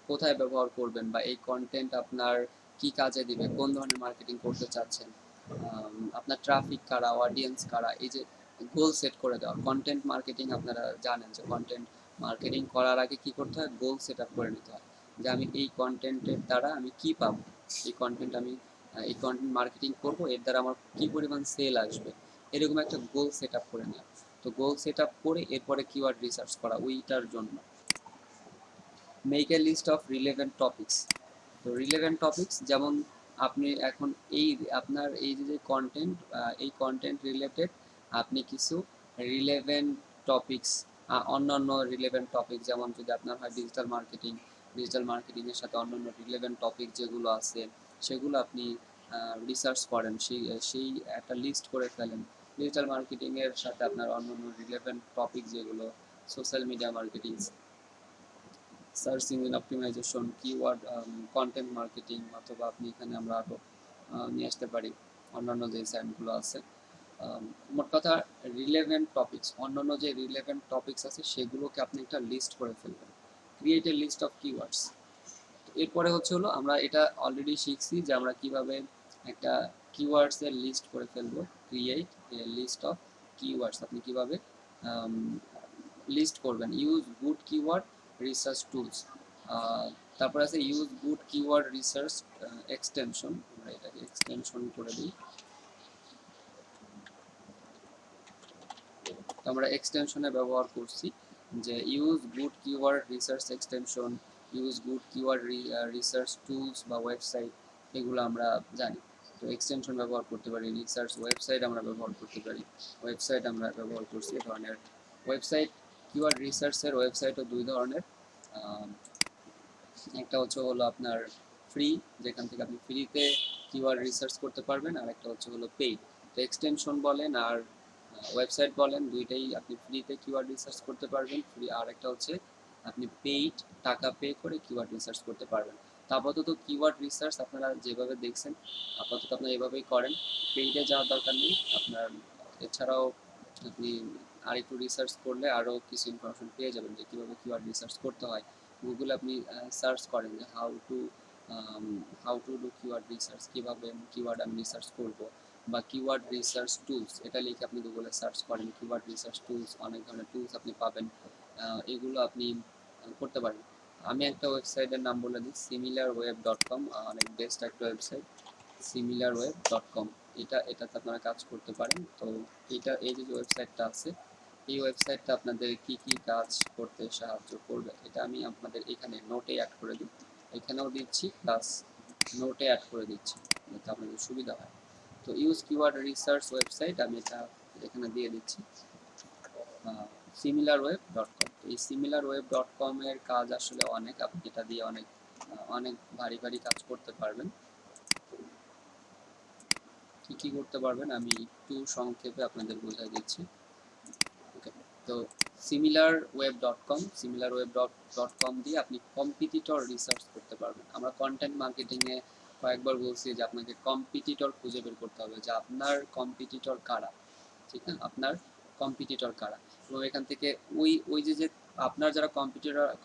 [SPEAKER 1] কোথায় ব্যবহার করবেন, বা এই কন্টেন্ট আপনার কি কাজে দিবে, কোন ধরনের মার্কেটিং করতে চাচ্ছেন, আপনার ট্রাফিক কারা, অডিয়েন্স কারা, এই যে গোল সেট করে দেওয়া। কন্টেন্ট মার্কেটিং আপনারা জানেন যে কন্টেন্ট মার্কেটিং করার আগে কি করতে হয়, গোল সেট আপ করে নিতে হয় যে আমি এই কন্টেন্টের দ্বারা আমি কি পাবো, এই কন্টেন্ট আমি এই কন্টেন্ট মার্কেটিং করবো, এর দ্বারা আমার কি পরিমাণ সেল আসবে, এরকম একটা গোল সেট আপ করে নেওয়া। তো গোল সেট আপ করে এরপরে কিওয়ার্ড রিসার্চ করা ওইটার জন্য। Make a list of relevant topics. তো রিলেভেন্ট টপিকস যেমন আপনি এখন এই আপনার এই যে কন্টেন্ট, এই কন্টেন্ট রিলেটেড আপনি কিছু রিলেভেন্ট টপিকস, অন্যান্য রিলেভেন্ট টপিক, যেমন যদি আপনার হয় ডিজিটাল মার্কেটিং, ডিজিটাল মার্কেটিংয়ের সাথে অন্যান্য রিলেভেন্ট টপিক যেগুলো আছে সেগুলো আপনি রিসার্চ করেন, সেই একটা লিস্ট করে ফেলেন। ডিজিটাল মার্কেটিংয়ের সাথে আপনার অন্যান্য রিলেভেন্ট টপিক যেগুলো, social media marketing, search engine optimization, keyword content marketing, অথবা আপনি এখানে আমরা আরও নিয়ে আসতে পারি অন্যান্য যে সাইটগুলো আছে। মোট কথা রিলেভেন্ট টপিকস, অন্যান্য যে রিলেভেন্ট টপিকস আছে সেগুলোকে আপনি একটা লিস্ট করে ফেলবেন। Create a list of keywords. এরপরে হচ্ছে হলো আমরা এটা অলরেডি শিখছি যে আমরা কিভাবে একটা কিওয়ার্ডস এর লিস্ট করে ফেলবো। Create a list of keywords, আপনি কিভাবে লিস্ট করবেন। Use good keyword research tools. তারপর আছে use good keyword research extension, আমরা এটাকে এক্সটেনশন করে দিই। আমরা এক্সটেনশনে ব্যবহার করছি যে use good keyword research extension, use good keyword research tools বা ওয়েবসাইট, এগুলো আমরা জানি। তো এক্সটেনশন ব্যবহার করতে পারি, রিসার্চ ওয়েবসাইট আমরা ব্যবহার করতে পারি, ওয়েবসাইট আমরা ব্যবহার করছি। এ ধরনের ওয়েবসাইট, কিওয়ার্ড রিসার্চের ওয়েবসাইটও 2 ধরনের। একটা হচ্ছে হলো আপনার ফ্রি, যেখান থেকে আপনি ফ্রিতে কিওয়ার্ড রিসার্চ করতে পারবেন, আর একটা হচ্ছে হলো পেইড। তো এক্সটেনশন বলেন আর ওয়েবসাইট বলেন দুইটাই আপনি ফ্রিতে কিওয়ার্ড রিসার্চ করতে পারবেন, ফ্রি। আর একটা হচ্ছে আপনি পেইড, টাকা পে করে কিওয়ার্ড রিসার্চ করতে পারবেন। তো আপাতত কিওয়ার্ড রিসার্চ আপনারা যেভাবে দেখছেন আপাতত আপনারা এভাবেই করেন, পেইডে যাওয়ার দরকার নেই আপনার। এছাড়াও আপনি আর একটু রিসার্চ করলে আরও কিছু ইনফরমেশন পেয়ে যাবেন যে কীভাবে কিওয়ার্ড রিসার্চ করতে হয়। গুগলে আপনি সার্চ করেন যে how to do keyword research, কীভাবে কিওয়ার্ড আমি রিসার্চ করব, বা কিওয়ার্ড রিসার্চ টুলস এটা লিখে আপনি গুগলে সার্চ করেন, কিওয়ার্ড রিসার্চ টুলস, অনেক ধরনের টুলস আপনি পাবেন, এগুলো আপনি করতে পারেন। আমি একটা ওয়েবসাইটের নাম বলে দিই, similarweb.com, অনেক বেস্ট একটা ওয়েবসাইট similarweb.com। এটাতে আপনারা কাজ করতে পারেন। তো এই যে ওয়েবসাইটটা আছে, এই ওয়েবসাইটটা আপনাদের কি কি কাজ করতে সাহায্য করবে এটা আমি আপনাদের এখানে নোটে অ্যাড করে দিই, এখানেও দিচ্ছি প্লাস নোটে অ্যাড করে দিচ্ছি যাতে আপনাদের সুবিধা হয়। তো ইউজ কিওয়ার্ড রিসার্চ ওয়েবসাইট আমি এটা এখানে দিয়ে দিচ্ছি, similarweb.com। এই similarweb.com এর কাজ আসলে অনেক, আপনি এটা দিয়ে অনেক অনেক ভারী ভারী কাজ করতে পারবেন। কি কি করতে পারবেন আমি একটু সংক্ষেপে আপনাদের বোঝাই দিচ্ছি। ওকে, তো similarweb.com দিয়ে আপনি কম্পিটিটর রিসার্চ করতে পারবেন। আমরা কন্টেন্ট মার্কেটিংয়ে কয়েকবার বলছি যে আপনাকে কম্পিটিটর খুঁজে বের করতে হবে, যে আপনার কম্পিটিটর কারা, ঠিক না, আপনার কম্পিটিটর কারা, এবং এখান থেকে ওই ওই যে আপনার যারা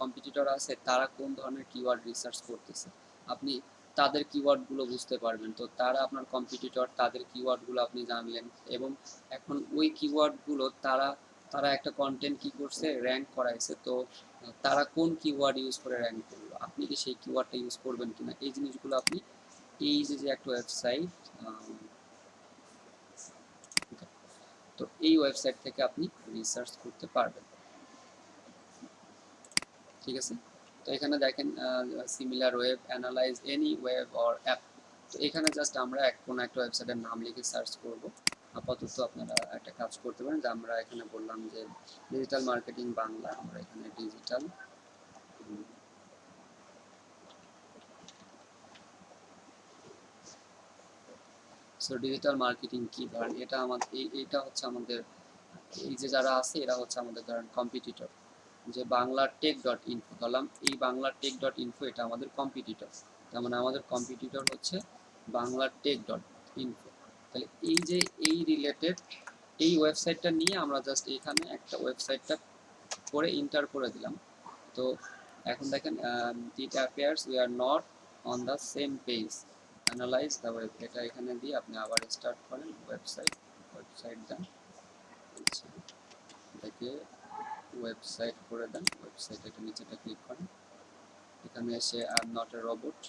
[SPEAKER 1] কম্পিটিটর আছে তারা কোন ধরনের কিওয়ার্ড রিসার্চ করতেছে, আপনি তাদের কিওয়ার্ডগুলো বুঝতে পারবেন। তো তারা আপনার কম্পিটিটর, তাদের কিওয়ার্ডগুলো আপনি জানলেন, এবং এখন ওই কিওয়ার্ডগুলো তারা তারা একটা কন্টেন্ট কি করছে, র্যাঙ্ক করাইছে, তো তারা কোন কিওয়ার্ড ইউজ করে র্যাঙ্ক করলো, আপনি কি সেই কিওয়ার্ডটা ইউজ করবেন কিনা, এই জিনিসগুলো আপনি এই যে একটা ওয়েবসাইট, তো এই ওয়েবসাইট থেকে আপনি রিসার্চ করতে পারবেন, ঠিক আছে। তো এখানে দেখেন similar web, analyse any web or app. তো এখানে জাস্ট আমরা কোনো একটা ওয়েবসাইটের নাম লিখে সার্চ করব। আপাতত আপনারা একটা কাজ করতে পারেন, যে আমরা এখানে বললাম যে ডিজিটাল মার্কেটিং বাংলা, আমরা এখানে ডিজিটাল ডিজিটাল মার্কেটিং কি, ধরেন এটা আমাদের এইটা হচ্ছে আমাদের এই যে যারা আছে এরা হচ্ছে আমাদের ধরেন কম্পিটিটর, যে বাংলা টেক ডট ইনফো ধরলাম, এই বাংলা টেক ডট ইনফো এটা আমাদের কম্পিটিটর, তার মানে আমাদের কম্পিটিটর হচ্ছে বাংলা টেক ডট ইনফো। তাহলে এই যে এই রিলেটেড এই ওয়েবসাইটটা নিয়ে আমরা জাস্ট এখানে একটা ওয়েবসাইটটা করে ইন্টার করে দিলাম। তো এখন দেখেন it appears we are not on the same page, analyse the web, এটা এখানে দিয়ে আপনি আবার স্টার্ট করেন ওয়েবসাইট দেন, এটাকে ওয়েবসাইট করে দেন, ওয়েবসাইট এটা নিচেটা ক্লিক করেন, এখানে এসে I am not a robot,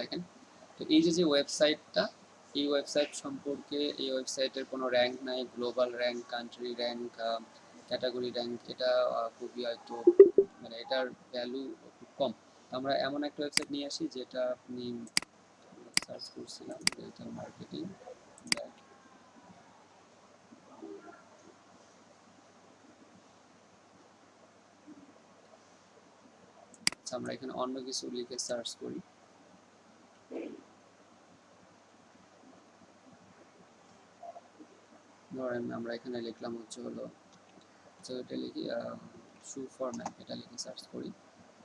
[SPEAKER 1] দেখেন। তো এই যে ওয়েবসাইটটা, এই ওয়েবসাইট সম্পর্কে, এই ওয়েবসাইটের কোনো র্যাঙ্ক নাই, global rank, country rank, category rank, এটা খুবই হয়তো মানে এটার ভ্যালু খুব কম। আমরা এমন একটা ওয়েবসাইট নিয়ে আসি যেটা আপনি সার্চ করছিলাম ডিজিটাল মার্কেটিং, আমরা এখানে অন্য কিছু লিখে সার্চ করি, ধরেন আমরা এখানে লিখলাম হচ্ছে হলো, এটা লিখি শু ফর ম্যান, এটা লিখে সার্চ করি।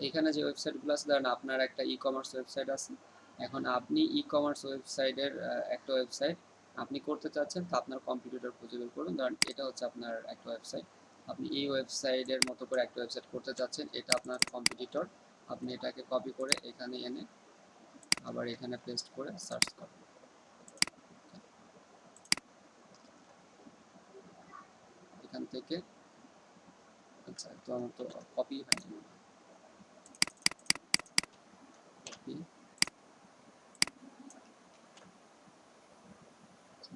[SPEAKER 1] এখানে যে ওয়েবসাইটগুলো আছে, ধরেন আপনার একটা ই কমার্স ওয়েবসাইট আছে, এখন আপনি ই কমার্স ওয়েবসাইটের একটা ওয়েবসাইট আপনি করতে চাচ্ছেন, তো আপনার কম্পিউটার খুঁজে বের করুন, ধরেন এটা হচ্ছে আপনার একটা ওয়েবসাইট, আপনি এই ওয়েবসাইটের মতো করে একটা ওয়েবসাইট করতে চাচ্ছেন, এটা আপনার কম্পিটিটর, আপনি এটাকে কপি করে এখানে এনে আবার এখানে পেস্ট করে সার্চ করেন, এখান থেকে, আচ্ছা তো আমার তো কপি হয়নি, কপি,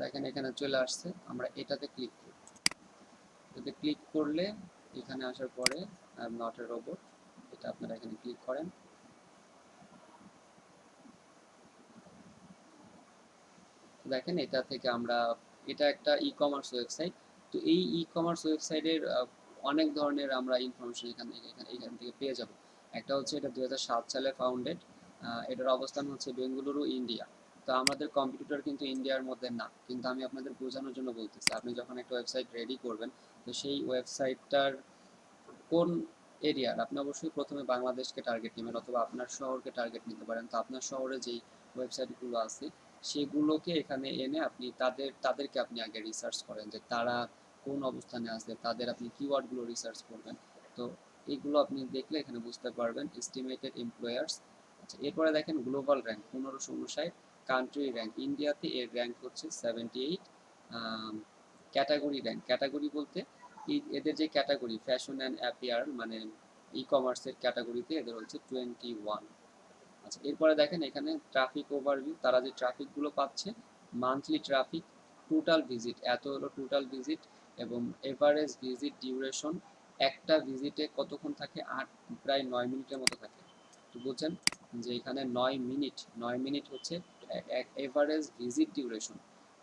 [SPEAKER 1] দেখেন এখানে চলে আসছে, আমরা এটাতে ক্লিক করি, এটাতে ক্লিক করলে এখানে আসার পরে I am not a robot, এটা আপনারা এখানে ক্লিক করেন, দেখেন এটা থেকে আমরা, এটা একটা ই কমার্স ওয়েবসাইট, তো এই ই কমার্স ওয়েবসাইটের অনেক ধরনের আমরা ইনফরমেশন এখান থেকে পেয়ে যাব। একটা হচ্ছে এটা 2007 সালে ফাউন্ডেড, এটার অবস্থান হচ্ছে বেঙ্গালুরু, ইন্ডিয়া। তো আমাদের কম্পিউটার কিন্তু ইন্ডিয়ার মধ্যে না, কিন্তু আমি আপনাদের বোঝানোর জন্য বলতেছি, আপনি যখন একটা ওয়েবসাইট রেডি করবেন, তো সেই ওয়েবসাইটটার কোন এরিয়ার, আপনি অবশ্যই প্রথমে বাংলাদেশকে টার্গেট নেবেন অথবা আপনার শহরকে টার্গেট নিতে পারেন। তো আপনার শহরে যেই ওয়েবসাইটগুলো আছে সেগুলোকে এখানে এনে আপনি তাদেরকে আপনি আগে রিসার্চ করেন যে তারা কোন অবস্থানে আছে, তাদের আপনি কিওয়ার্ডগুলো রিসার্চ করবেন। তো এইগুলো আপনি দেখলে এখানে বুঝতে পারবেন এস্টিমেটেড এমপ্লয়ার্স। আচ্ছা, এরপরে দেখেন গ্লোবাল র্যাঙ্ক 1559, কান্ট্রি র্যাঙ্ক ইন্ডিয়াতে এর র্যাঙ্ক হচ্ছে 78, ক্যাটাগরি র্যাঙ্ক, ক্যাটাগরি বলতে এদের যে ক্যাটাগরি ফ্যাশন অ্যান্ড অ্যাপিয়ার মানে ই কমার্সের ক্যাটাগরিতে এদের হচ্ছে 21। আচ্ছা, এরপরে দেখেন এখানে ট্রাফিক ওভারভিউ, তারা যে ট্রাফিকগুলো পাচ্ছে, মান্থলি ট্রাফিক, টোটাল ভিজিট এত হলো টোটাল ভিজিট, এবং এভারেজ ভিজিট ডিউরেশন একটা ভিজিটে কতক্ষণ থাকে, প্রায় 9 মিনিটের মতো থাকে। তো বুঝছেন যে এখানে 9 মিনিট হচ্ছে average visit duration.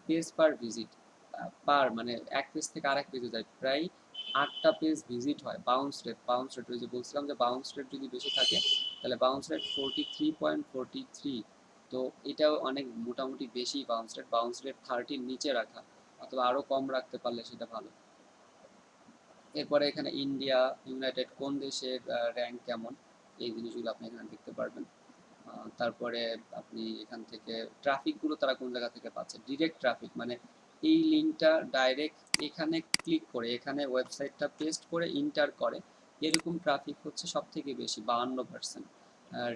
[SPEAKER 1] Page per visit, per মানে এক পেজ থেকে আরেক পেজে যায়, প্রায় 8টা পেজ ভিজিট হয়। বাউন্স রেট ওই যে বলছিলাম যে বাউন্স রেট যদি বেশি থাকে তাহলে বাউন্স রেট 43.43। তো এটাও অনেক মোটামুটি বেশি বাউন্স রেট 30-র নিচে রাখা অথবা আরও কম রাখতে পারলে সেটা ভালো। এরপরে এখানে ইন্ডিয়া, ইউনাইটেড কোন দেশের র্যাঙ্ক কেমন, এই জিনিসগুলো আপনি এখানে দেখতে পারবেন। তারপরে আপনি এখান থেকে ট্রাফিকগুলো তারা কোন জায়গা থেকে পাচ্ছে, ডিরেক্ট ট্রাফিক মানে এই লিঙ্কটা ডাইরেক্ট এখানে ক্লিক করে এখানে ওয়েবসাইটটা পেস্ট করে ইন্টার করে, এরকম ট্রাফিক হচ্ছে সব থেকে বেশি 52%।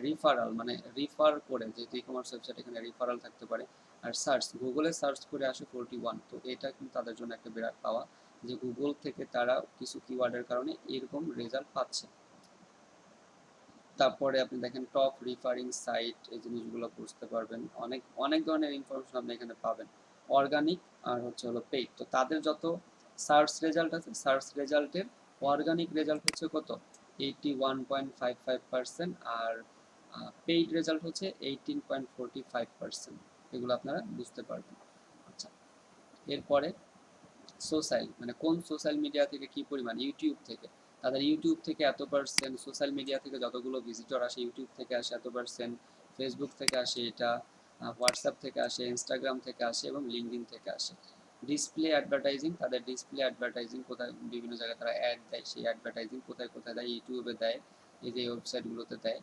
[SPEAKER 1] রিফারাল মানে রিফার করে, যেহেতু ই কমার্স ওয়েবসাইট এখানে রিফারাল থাকতে পারে। আর সার্চ, গুগলে সার্চ করে আসে 41। তো এটা কিন্তু তাদের জন্য একটা বিরাট পাওয়া যে গুগল থেকে তারা কিছু কিওয়ার্ডের কারণে এরকম রেজাল্ট পাচ্ছে। তারপরে আপনি দেখেন টপ রিফারিং সাইট, এই জিনিসগুলো বুঝতে পারবেন, অনেক অনেক ধরনের ইনফরমেশন আপনি এখানে পাবেন। অর্গানিক আর হচ্ছে হলো পেইড, তো তাদের যত সার্চ রেজাল্ট আছে সার্চ রেজাল্টের অর্গানিক রেজাল্ট হচ্ছে কত 81.55%, আর পেইড রেজাল্ট হচ্ছে 18.45%। এগুলো আপনারা বুঝতে পারবেন। আচ্ছা, এরপরে সোশ্যাল মানে কোন সোশ্যাল মিডিয়া থেকে কি পরিমাণ, ইউটিউব থেকে, তাদের ইউটিউব থেকে এত পার্সেন্ট, সোশ্যাল মিডিয়া থেকে যতগুলো ভিজিটর আসে ইউটিউব থেকে আসে এত পার্সেন্ট, ফেসবুক থেকে আসে এটা, হোয়াটসঅ্যাপ থেকে আসে, ইনস্টাগ্রাম থেকে আসে এবং লিঙ্কডিন থেকে আসে। ডিসপ্লে অ্যাডভার্টাইজিং, তাদের ডিসপ্লে অ্যাডভার্টাইজিং কোথায়, বিভিন্ন জায়গায় তারা অ্যাড দেয়, সেই অ্যাডভার্টাইজিং কোথায় কোথায় দেয়, ইউটিউবে দেয়, এই যে ওয়েবসাইটগুলোতে দেয়।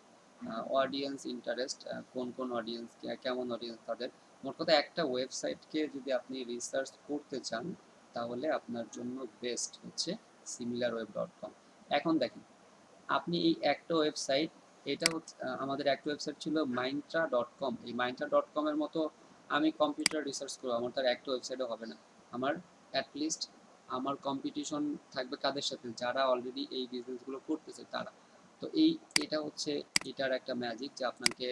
[SPEAKER 1] অডিয়েন্স ইন্টারেস্ট, কোন কোন অডিয়েন্স, কেমন অডিয়েন্স তাদের। মোট কথা একটা ওয়েবসাইটকে যদি আপনি রিসার্চ করতে চান তাহলে আপনার জন্য বেস্ট হচ্ছে similarweb.com। এখন দেখেন আপনি এই একটা ওয়েবসাইট, এটা হচ্ছে আমাদের একটা ওয়েবসাইট ছিল myntra.com, এই myntra.com এর মতো আমি কম্পিউটার রিসার্চ করবো, আমার তার একটা ওয়েবসাইটও হবে না। আমার অ্যাটলিস্ট আমার কম্পিটিশন থাকবে কাদের সাথে, যারা অলরেডি এই বিজনেসগুলো করতেছে তারা। তো এটা হচ্ছে এটার একটা ম্যাজিক যে আপনাকে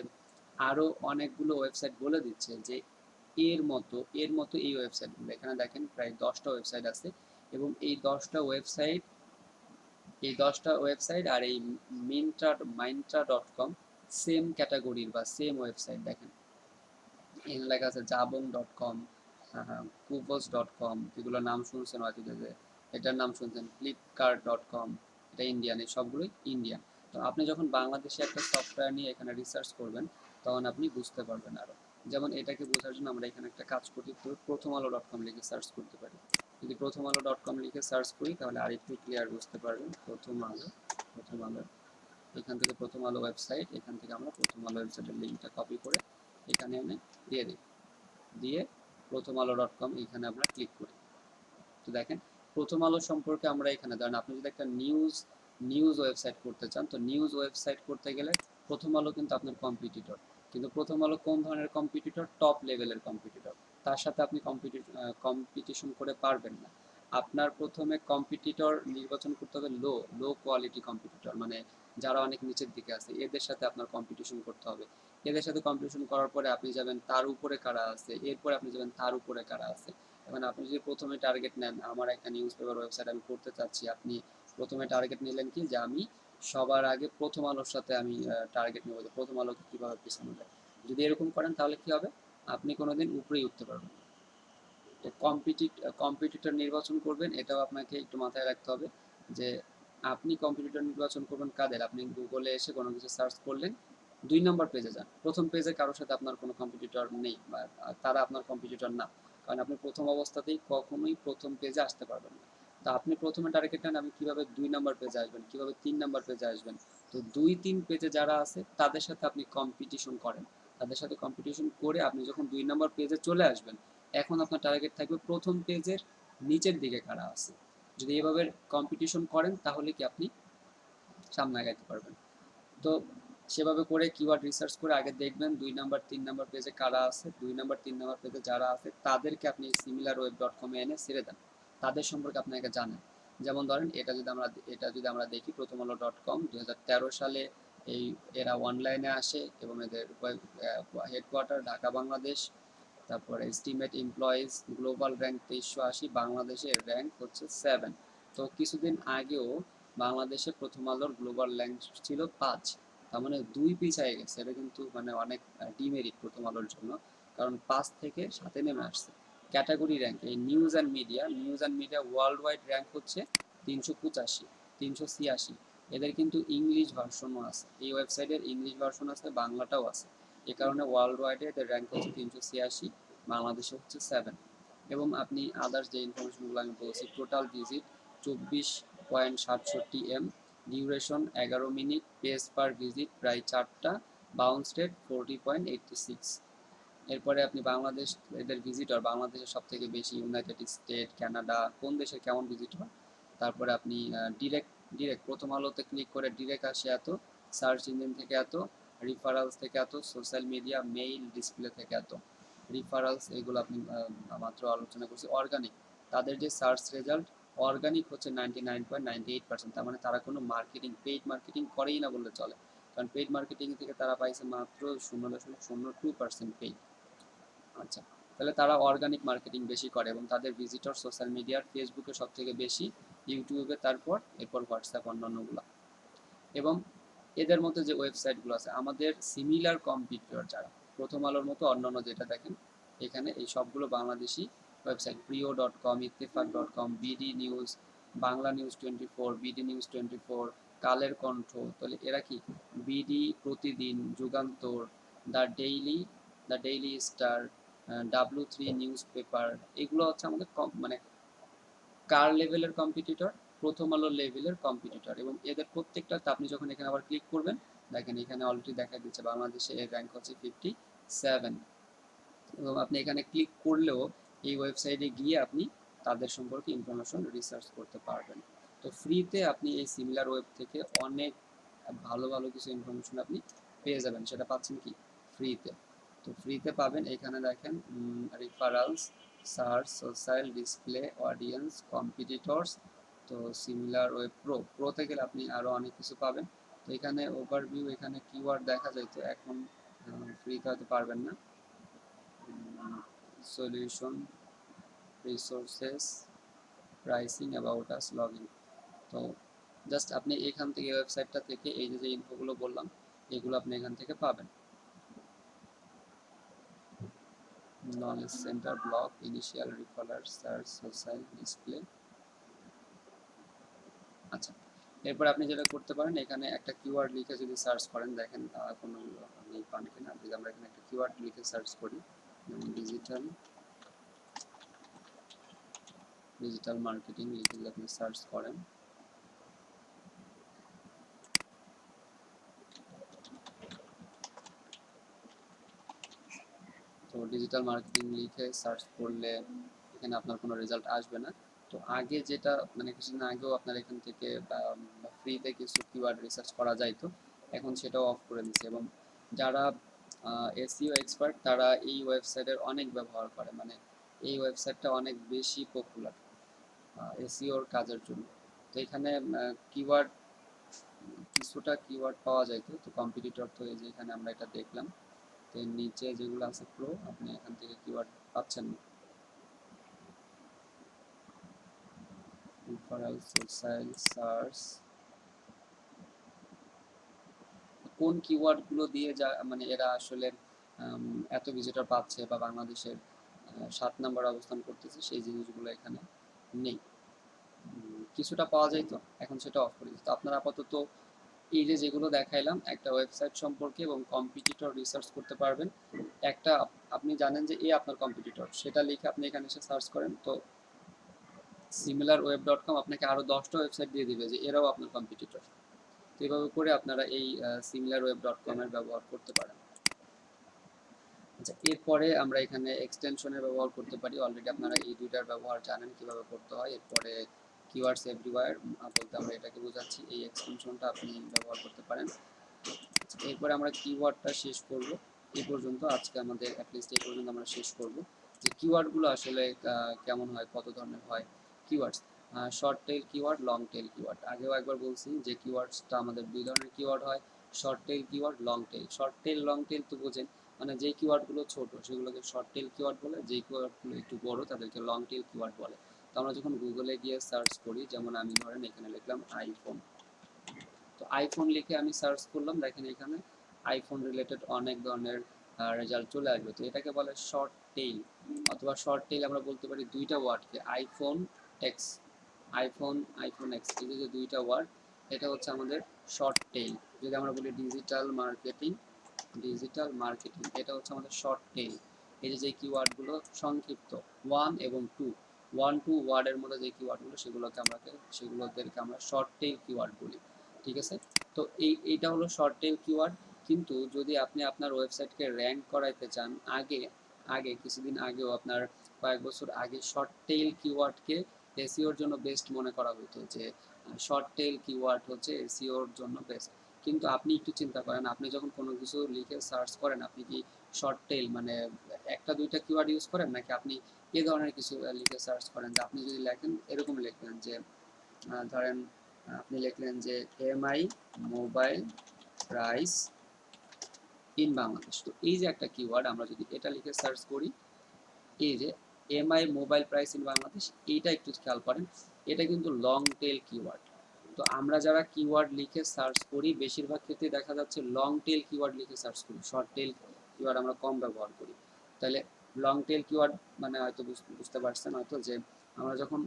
[SPEAKER 1] আরও অনেকগুলো ওয়েবসাইট বলে দিচ্ছে যে এর মতো এই ওয়েবসাইটগুলো, এখানে দেখেন প্রায় 10টা ওয়েবসাইট আছে, এবং এই 10টা ওয়েবসাইট আর এই মাইন্ট্রা.কম সেম ক্যাটাগরির বা সেম ওয়েবসাইট। দেখেন এখানে লেখা আছে jabong.com, কুভস.com, এগুলোর নাম শুনছেন হয়তো, যে এটার নাম শুনছেন, ফ্লিপকার্ট.com, এটা ইন্ডিয়ান, এই সবগুলোই ইন্ডিয়ান। তো আপনি যখন বাংলাদেশে একটা সফটওয়্যার নিয়ে এখানে রিসার্চ করবেন তখন আপনি বুঝতে পারবেন আরও। যেমন এটাকে বোঝার জন্য আমরা এখানে একটা কাজ করি, তো প্রথমআলো.com লিখে সার্চ করতে পারি। যদি প্রথমআলো.com লিখে সার্চ করি তাহলে আরেকটু ক্লিয়ার বুঝতে পারবেন। প্রথম আলো, এখান থেকে প্রথম আলো ওয়েবসাইট, এখান থেকে আমরা প্রথম আলো ওয়েবসাইটের লিঙ্কটা কপি করে এখানে এনে দিয়ে দিই, দিয়ে প্রথমআলো.com এখানে আমরা ক্লিক করি। তো দেখেন প্রথম আলো সম্পর্কে আমরা এখানে, ধরেন আপনি যদি একটা নিউজ ওয়েবসাইট করতে চান, তো নিউজ ওয়েবসাইট করতে গেলে প্রথম আলো কিন্তু আপনার কম্পিটিটর, কিন্তু প্রথম আলো কোন ধরনের কম্পিটিটর, টপ লেভেলের কম্পিটিটর, তার সাথে আপনি কম্পিটিশন করে পারবেন না। আপনার প্রথমে কম্পিটিটর নির্বাচন করতে হবে লো কোয়ালিটি কম্পিটিটর, মানে যারা অনেক নিচের দিকে আছে এদের সাথে আপনার কম্পিটিশন করতে হবে। এদের সাথে কম্পিটিশন করার পরে আপনি যাবেন তার উপরে কারা আছে, এরপরে আপনি যাবেন তার উপরে কারা আছে। এখন আপনি যদি প্রথমে টার্গেট নেন, আমার একটা নিউজ পেপার ওয়েবসাইট আমি করতে চাচ্ছি, আপনি প্রথমে টার্গেট নিলেন কি যে আমি সবার আগে প্রথম আলোর সাথে আমি টার্গেট নেবো, যে প্রথম আলোকে কীভাবে পিছানো যায়। যদি এরকম করেন তাহলে কি হবে, আপনি কোনোদিন উপরেই উঠতে পারবেন না। তো কম্পিটিটর নির্বাচন করবেন, এটাও আপনাকে একটু মাথায় রাখতে হবে যে আপনি কম্পিটিটর নির্বাচন করবেন কাদের, আপনি গুগলে এসে কোনো কিছু সার্চ করলেন, 2 নম্বর পেজে যান, প্রথম পেজে কারোর সাথে আপনার কোনো কম্পিটিটর নেই বা তারা আপনার কম্পিটিটর না, কারণ আপনি প্রথম অবস্থাতেই কখনোই প্রথম পেজে আসতে পারবেন না। তো আপনি প্রথমে টার্গেট নেন আপনি কিভাবে 2 নাম্বার পেজে আসবেন, কিভাবে 3 নাম্বার পেজে আসবেন। তো 2-3 পেজে যারা আছে তাদের সাথে আপনি কম্পিটিশন করেন, তাদের সাথে কম্পিটিশন করে আপনি যখন 2 নাম্বার পেজে চলে আসবেন, এখন আপনার টার্গেট থাকবে প্রথম পেজের নিচের দিকে কারা আছে। যদি এভাবে কম্পিটিশন করেন তাহলে কি আপনি সামনে আগাইতে পারবেন। তো সেভাবে করে কিওয়ার্ড রিসার্চ করে আগে দেখবেন 2 নাম্বার 3 নাম্বার পেজে কারা আছে, 2 নাম্বার 3 নাম্বার পেজে যারা আছে তাদেরকে আপনি similarweb.com এ এনে ছেড়ে দেন, তাদের সম্পর্কে আপনাকে জানেন। যেমন ধরেন এটা যদি আমরা দেখি প্রথম আলো .com 2013 সালে এই এরা অনলাইনে আসে এবং এদের হেডকোয়ার্টার ঢাকা বাংলাদেশ। তারপরে এস্টিমেট এমপ্লয়িজ গ্লোবাল র্যাঙ্ক 2380, বাংলাদেশের র্যাঙ্ক হচ্ছে 7। তো কিছুদিন আগেও বাংলাদেশে প্রথম আলোর গ্লোবাল র্যাঙ্ক ছিল 5, তার মানে 2 পিছায় গেছে। এটা কিন্তু মানে অনেক ডিমেরিট প্রথম আলোর জন্য, কারণ 5 থেকে 7-এ নেমে আসছে। ক্যাটাগরি র্যাঙ্ক এই news and media world wide rank হচ্ছে 385, 386। এদের কিন্তু ইংলিশ ভার্সনও আছে, এই ওয়েবসাইটের ইংলিশ ভার্সন আছে, বাংলাটাও আছে। এ কারণে ওয়ার্ল্ড ওয়াইডে এদের র্যাঙ্ক হচ্ছে 386, বাংলাদেশে হচ্ছে 7। এবং আপনি আদার্স যে ইনফরমেশনগুলো আমি বলছি, total visit 24.67 M, duration 11 minute, page per visit প্রায় 4টা, বাউন্স রেট 40.86। এরপরে আপনি বাংলাদেশ এদের ভিজিটর, বাংলাদেশের সব থেকে বেশি, ইউনাইটেড স্টেট, কানাডা, কোন দেশের কেমন ভিজিটর। তারপরে আপনি ডিরেক্ট ডিরেক্ট প্রথম আলোতে ক্লিক করে ডিরেক্ট আসে এত, সার্চ ইঞ্জিন থেকে এত, রিফারেলস থেকে এত, সোশ্যাল মিডিয়া, মেইল, ডিসপ্লে থেকে এত। রিফারেলস এগুলো আপনি মাত্র আলোচনা করছি। অর্গানিক, তাদের যে সার্চ রেজাল্ট অর্গানিক হচ্ছে 99.98%, তার মানে তারা কোনো মার্কেটিং, পেইড মার্কেটিং করেই না বললে চলে, কারণ পেইড মার্কেটিং থেকে তারা পাইছে মাত্র 0.02% পেইড। আচ্ছা, তাহলে তারা অর্গানিক মার্কেটিং বেশি করে এবং তাদের ভিজিটর সোশ্যাল মিডিয়ার ফেসবুকে সব থেকে বেশি, ইউটিউবে তারপর, এরপর হোয়াটসঅ্যাপ অন্যান্যগুলো। এবং এদের মধ্যে যে ওয়েবসাইটগুলো আছে আমাদের সিমিলার কম্পিটিটর যারা, প্রথম আলোর মতো অন্যান্য যেটা দেখেন এখানে এই সবগুলো বাংলাদেশি ওয়েবসাইট, প্রিয়.com, ইত্তেফাক.com, BD news, Bangla news 24, BD news 24, Kaler Kantho. তাহলে এরা কি BD, Pratidin, Jugantor, the daily, star, W3 newspaper, এগুলো হচ্ছে আমাদের মানে কার লেভেলের কম্পিটিটর, প্রথম আলো লেভেলের কম্পিটিটর। এবং এদের প্রত্যেকটাতে আপনি যখন এখানে আবার ক্লিক করবেন, দেখেন এখানে অলরেডি দেখা দিচ্ছে বাংলাদেশে এর র্যাঙ্ক হচ্ছে 57। এবং আপনি এখানে ক্লিক করলেও এই ওয়েবসাইটে গিয়ে আপনি তাদের সম্পর্কে ইনফরমেশন রিসার্চ করতে পারবেন। তো ফ্রিতে আপনি এই সিমিলার ওয়েব থেকে অনেক ভালো ভালো কিছু ইনফরমেশন আপনি পেয়ে যাবেন। সেটা পাচ্ছেন কি ফ্রিতে। তো ফ্রিতে পাবেন এখানে দেখেন referrals, search, social, display, audience, competitors. তো সিমিলার ওয়েব প্রোতে গেলে আপনি আরও অনেক কিছু পাবেন। তো এখানে ওভারভিউ, এখানে কিওয়ার্ড দেখা যায়, তো এখন ফ্রিতে হয়তো পারবেন না। Solution, resources, pricing, about us, login. তো জাস্ট আপনি এখান থেকে ওয়েবসাইটটা থেকে এই যে ইনফোগুলো বললাম এগুলো আপনি এখান থেকে পাবেন। Knowledge centre, blog, initial, referral, search, social, display. আচ্ছা, এরপর আপনি যেটা করতে পারেন এখানে একটা কিওয়ার্ড লিখে যদি সার্চ করেন, দেখেন কোনো আপনি পান কিনা। যদি আমরা এখানে একটা কিওয়ার্ড লিখে সার্চ করি, যেমন ডিজিটাল মার্কেটিং লিখে যদি আপনি সার্চ করেন, তো ডিজিটাল মার্কেটিং লিখে সার্চ করলে এখানে আপনার কোনো রেজাল্ট আসবে না। তো আগে যেটা মানে কিছুদিন আগেও আপনার এখান থেকে ফ্রিতে কিছু কিওয়ার্ড রিসার্চ করা যাইতো, এখন সেটাও অফ করে দিচ্ছে। এবং যারা এসইও এক্সপার্ট তারা এই ওয়েবসাইটের অনেক ব্যবহার করে, মানে এই ওয়েবসাইটটা অনেক বেশি পপুলার এসইওর কাজের জন্য। তো এখানে কিওয়ার্ড, কিছুটা কিওয়ার্ড পাওয়া যাইতো, তো কম্পিটিটর তো এই যে এখানে আমরা এটা দেখলাম। তো নিচে যেগুলো আছে প্রো, আপনি এখান থেকে কিওয়ার্ড পাচ্ছেন না। রিফারেল, সোশ্যাল, সার্চ, কোন কিওয়ার্ডগুলো দিয়ে যা মানে এরা আসলে এত ভিজিটর পাচ্ছে বা বাংলাদেশের 7 নম্বর অবস্থান করতেছে, সেই জিনিসগুলো এখানে নেই। কিছুটা পাওয়া যায়, তো এখন সেটা অফ করে দিচ্ছে। তো আপনারা আপাতত এই যে যেগুলো দেখাইলাম একটা ওয়েবসাইট সম্পর্কে এবং কম্পিটিটর রিসার্চ করতে পারবেন। একটা আপনি জানেন যে এ আপনার কম্পিটিটর, সেটা লিখে আপনি এখানে এসে সার্চ করেন, তো similarweb.com আপনাকে আরও 10টা ওয়েবসাইট দিয়ে দিবে যে এরাও আপনার কম্পিটিটর। তো এইভাবে করে আপনারা এই similarweb.com এর ব্যবহার করতে পারেন। আচ্ছা, এরপরে আমরা এখানে এক্সটেনশনের ব্যবহার করতে পারি। অলরেডি আপনারা এই দুইটার ব্যবহার জানেন কিভাবে করতে হয়। এরপরে কিওয়ার্ডস এভরিওয়্যার বলতে আমরা এটাকে বোঝাচ্ছি, এই এক্সটেনশনটা আপনি ব্যবহার করতে পারেন। এরপরে আমরা কিওয়ার্ডটা শেষ করব। এই পর্যন্ত আজকে আমাদের অ্যাটলিস্ট এই পর্যন্ত আমরা শেষ করব যে কিওয়ার্ডগুলো আসলে কেমন হয়, কত ধরনের হয় keywords. Short tail keyword, long tail keyword. আগেও একবার বলছি যে কিওয়ার্ডসটা আমাদের দুই ধরনের কিওয়ার্ড হয়, short tail keyword, long tail. Short tail, long tail তো বোঝেন, মানে যেই কিওয়ার্ডগুলো ছোট সেগুলোকে শর্ট টেল কিওয়ার্ড বলে, যেই কিওয়ার্ডগুলো একটু বড় তাদেরকে লং টেল কিওয়ার্ড বলে। তো আমরা যখন গুগলে গিয়ে সার্চ করি, যেমন আমি ধরেন এখানে লিখলাম আইফোন, তো আইফোন লিখে আমি সার্চ করলাম, দেখেন এখানে আইফোন রিলেটেড অনেক ধরনের রেজাল্ট চলে আসবে। তো এটাকে বলে শর্ট টেইল, অথবা শর্ট টেইল আমরা বলতে পারি দুইটা ওয়ার্ডকে, আইফোন এক্স, আইফোন এক্স, এই যে দুইটা ওয়ার্ড, এটা হচ্ছে আমাদের শর্ট টেইল। যদি আমরা বলি ডিজিটাল মার্কেটিং, এটা হচ্ছে আমাদের শর্ট টেইল। এই যে কিওয়ার্ডগুলো সংক্ষিপ্ত 1 এবং 2 ওয়ার্ডের মধ্যে যে কিওয়ার্ডগুলো সেগুলোদেরকে আমরা শর্ট টেইল কিওয়ার্ড বলি। ঠিক আছে, তো এইটা হলো শর্ট টেইল কিওয়ার্ড। কিন্তু যদি আপনি আপনার ওয়েবসাইটকে র্যাঙ্ক করাইতে চান, আগে কিছুদিন আগেও, আপনার কয়েক বছর আগে শর্ট টেইল কিওয়ার্ডকে এসইওর জন্য বেস্ট মনে করা হতো, যে শর্ট টেইল কিওয়ার্ড হচ্ছে এসইওর জন্য বেস্ট। কিন্তু আপনি একটু চিন্তা করেন, আপনি যখন কোনো কিছু লিখে সার্চ করেন, আপনি কি শর্ট টেইল মানে একটা দুইটা কিওয়ার্ড ইউজ করেন, নাকি আপনি এ ধরনের কিছু লিখে সার্চ করেন? যে আপনি যদি লেখেন, এরকম লিখলেন যে ধরেন আপনি লিখলেন যে MI mobile price in Bangladesh. তো এই যে একটা কিওয়ার্ড, আমরা যদি এটা লিখে সার্চ করি, এই যে MI mobile price in Bangladesh, এইটা একটু খেয়াল করেন, এটা কিন্তু লং টেল কিওয়ার্ড। তো আমরা যারা কিওয়ার্ড লিখে সার্চ করি, বেশিরভাগ ক্ষেত্রে দেখা যাচ্ছে লং টেল কিওয়ার্ড লিখে সার্চ করি, শর্ট টেল কিওয়ার্ড আমরা কম ব্যবহার করি। তাহলে লং টেল কিওয়ার্ড মানে হয়তো বুঝতে পারছেন হয়তো, যে আমরা যখন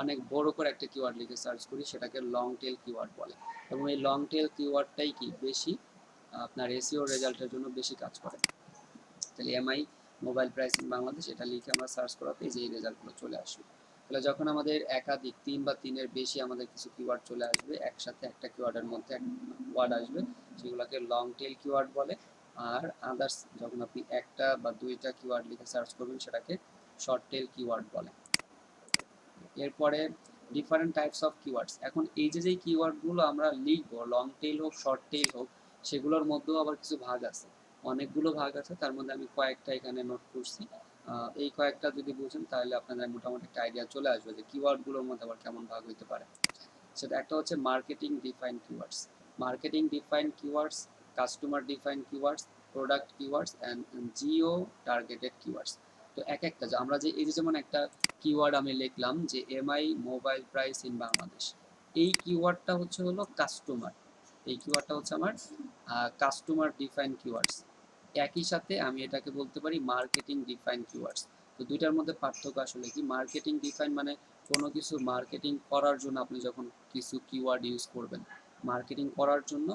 [SPEAKER 1] অনেক বড় করে একটা কিওয়ার্ড লিখে সার্চ করি, সেটাকে লং টেল কিওয়ার্ড বলে। এবং এই লং টেল কিওয়ার্ডটাই কি বেশি আপনার এসইও রেজাল্টের জন্য বেশি কাজ করে। তাহলে MI mobile price in Bangladesh এটা লিখে আমরা সার্চ করাতে এই যে এই রেজাল্টগুলো চলে আসবে। তাহলে যখন আমাদের একাধিক 3 বা 3-এর বেশি আমাদের কিছু কিওয়ার্ড চলে আসবে, একসাথে একটা কিওয়ার্ডের মধ্যে এক ওয়ার্ড আসবে, সেগুলোকে লং টেল কিওয়ার্ড বলে। আর আদার্স যখন আপনি একটা বা দুইটা কিওয়ার্ড লিখে সার্চ করবেন, সেটাকে শর্ট টেল কিওয়ার্ড বলে। এরপরে ডিফারেন্ট টাইপস অফ কিওয়ার্ডস। এখন এই যে কিওয়ার্ডগুলো আমরা লিখবো, লং টেল হোক শর্ট টেল হোক, সেগুলোর মধ্যেও আবার কিছু ভাগ আছে, অনেকগুলো ভাগ আছে। তার মধ্যে আমি কয়েকটা এখানে নোট করছি। এই কয়েকটা যদি বুঝেন, তাহলে আপনাদের মোটামুটি একটা আইডিয়া চলে আসবে যে কিওয়ার্ডগুলোর মধ্যে আবার কেমন ভাগ হইতে পারে। সেটা একটা হচ্ছে marketing defined keywords, customer defined keywords, product keywords and Jio targeted keywords. তো এক একটা যে আমরা যে এই যে যেমন একটা কিওয়ার্ড আমি লিখলাম যে MI mobile price in Bangladesh, এই কিওয়ার্ডটা হলো কাস্টমার, এই কিওয়ার্ডটা হচ্ছে আমার কাস্টমার ডিফাইন কিওয়ার্ডস। একই সাথে আমি এটাকে বলতে পারি মার্কেটিং ডিফাইন কিওয়ার্ডস। তো দুইটার মধ্যে পার্থক্য আসলে কি? মার্কেটিং ডিফাইন মানে কোনো কিছু মার্কেটিং করার জন্য আপনি যখন কিছু কিওয়ার্ড ইউজ করবেন, মার্কেটিং করার জন্য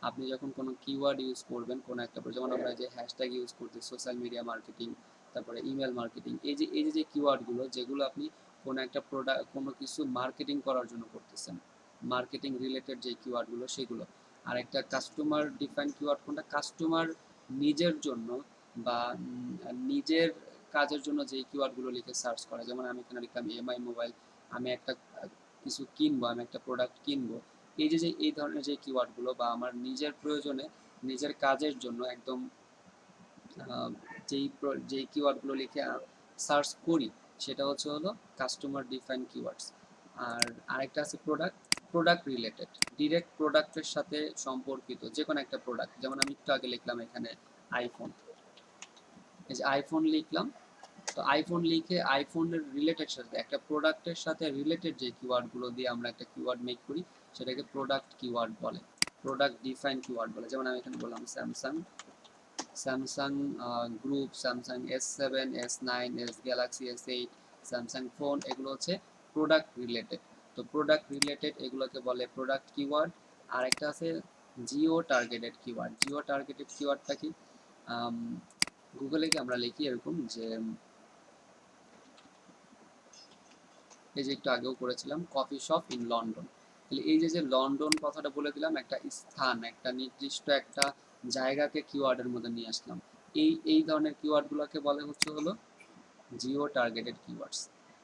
[SPEAKER 1] আপনি যখন কোনো কিওয়ার্ড ইউজ করবেন, কোনো একটা, যেমন আমরা যে হ্যাশট্যাগ ইউজ করতে, সোশ্যাল মিডিয়া মার্কেটিং, তারপরে ইমেল মার্কেটিং, এই যে কিওয়ার্ডগুলো, যেগুলো আপনি কোনো একটা প্রোডাক্ট, কোনো কিছু মার্কেটিং করার জন্য করতেছেন, মার্কেটিং রিলেটেড যে কিওয়ার্ডগুলো সেগুলো। আর একটা কাস্টমার ডিফাইন কিওয়ার্ড কোনটা? কাস্টমার নিজের জন্য বা নিজের কাজের জন্য যে কিওয়ার্ডগুলো লিখে সার্চ করা। যেমন আমি এখানে লিখলাম এমআই মোবাইল, আমি একটা কিছু কিনবো, আমি একটা প্রোডাক্ট কিনবো, এই যে এই ধরনের যে কিওয়ার্ডগুলো, বা আমার নিজের প্রয়োজনে, নিজের কাজের জন্য একদম যেই কিওয়ার্ডগুলো লিখে সার্চ করি, সেটা হলো কাস্টমার ডিফাইন কিওয়ার্ডস। আর আরেকটা আছে প্রোডাক্ট রিলেটেড, ডিরেক্ট প্রোডাক্টের সাথে সম্পর্কিত যে কোনো একটা প্রোডাক্ট। যেমন আমি একটু আগে লিখলাম এখানে আইফোন, এই যে আইফোন লিখলাম, তো আইফোন লিখে আইফোনের রিলেটেড সাথে একটা প্রোডাক্টের সাথে রিলেটেড যে কিওয়ার্ডগুলো দিয়ে আমরা একটা কিওয়ার্ড মেক করি, সেটাকে প্রোডাক্ট কিওয়ার্ড বলে, প্রোডাক্ট ডিফাইন কিওয়ার্ড বলে। যেমন আমি এখানে বললাম Samsung group, Samsung S7, S9, Galaxy S8, Samsung phone, এগুলো হচ্ছে প্রোডাক্ট রিলেটেড। তো প্রোডাক্ট রিলেটেড এগুলোকে বলে প্রোডাক্ট কিওয়ার্ড। আর একটা আছে geo targeted keyword. Geo targeted কিওয়ার্ডটা কি? গুগলে কি আমরা লিখি এরকম যে এই যে একটু আগেও করেছিলাম কফি শপ ইন লন্ডন। তাহলে এই যে লন্ডন কথাটা বলে দিলাম, একটা স্থান, একটা নির্দিষ্ট একটা জায়গাকে কিওয়ার্ডের মধ্যে নিয়ে আসলাম। এই ধরনের কিওয়ার্ডগুলোকে বলে হলো জিও টার্গেটেড কিওয়ার্ডস।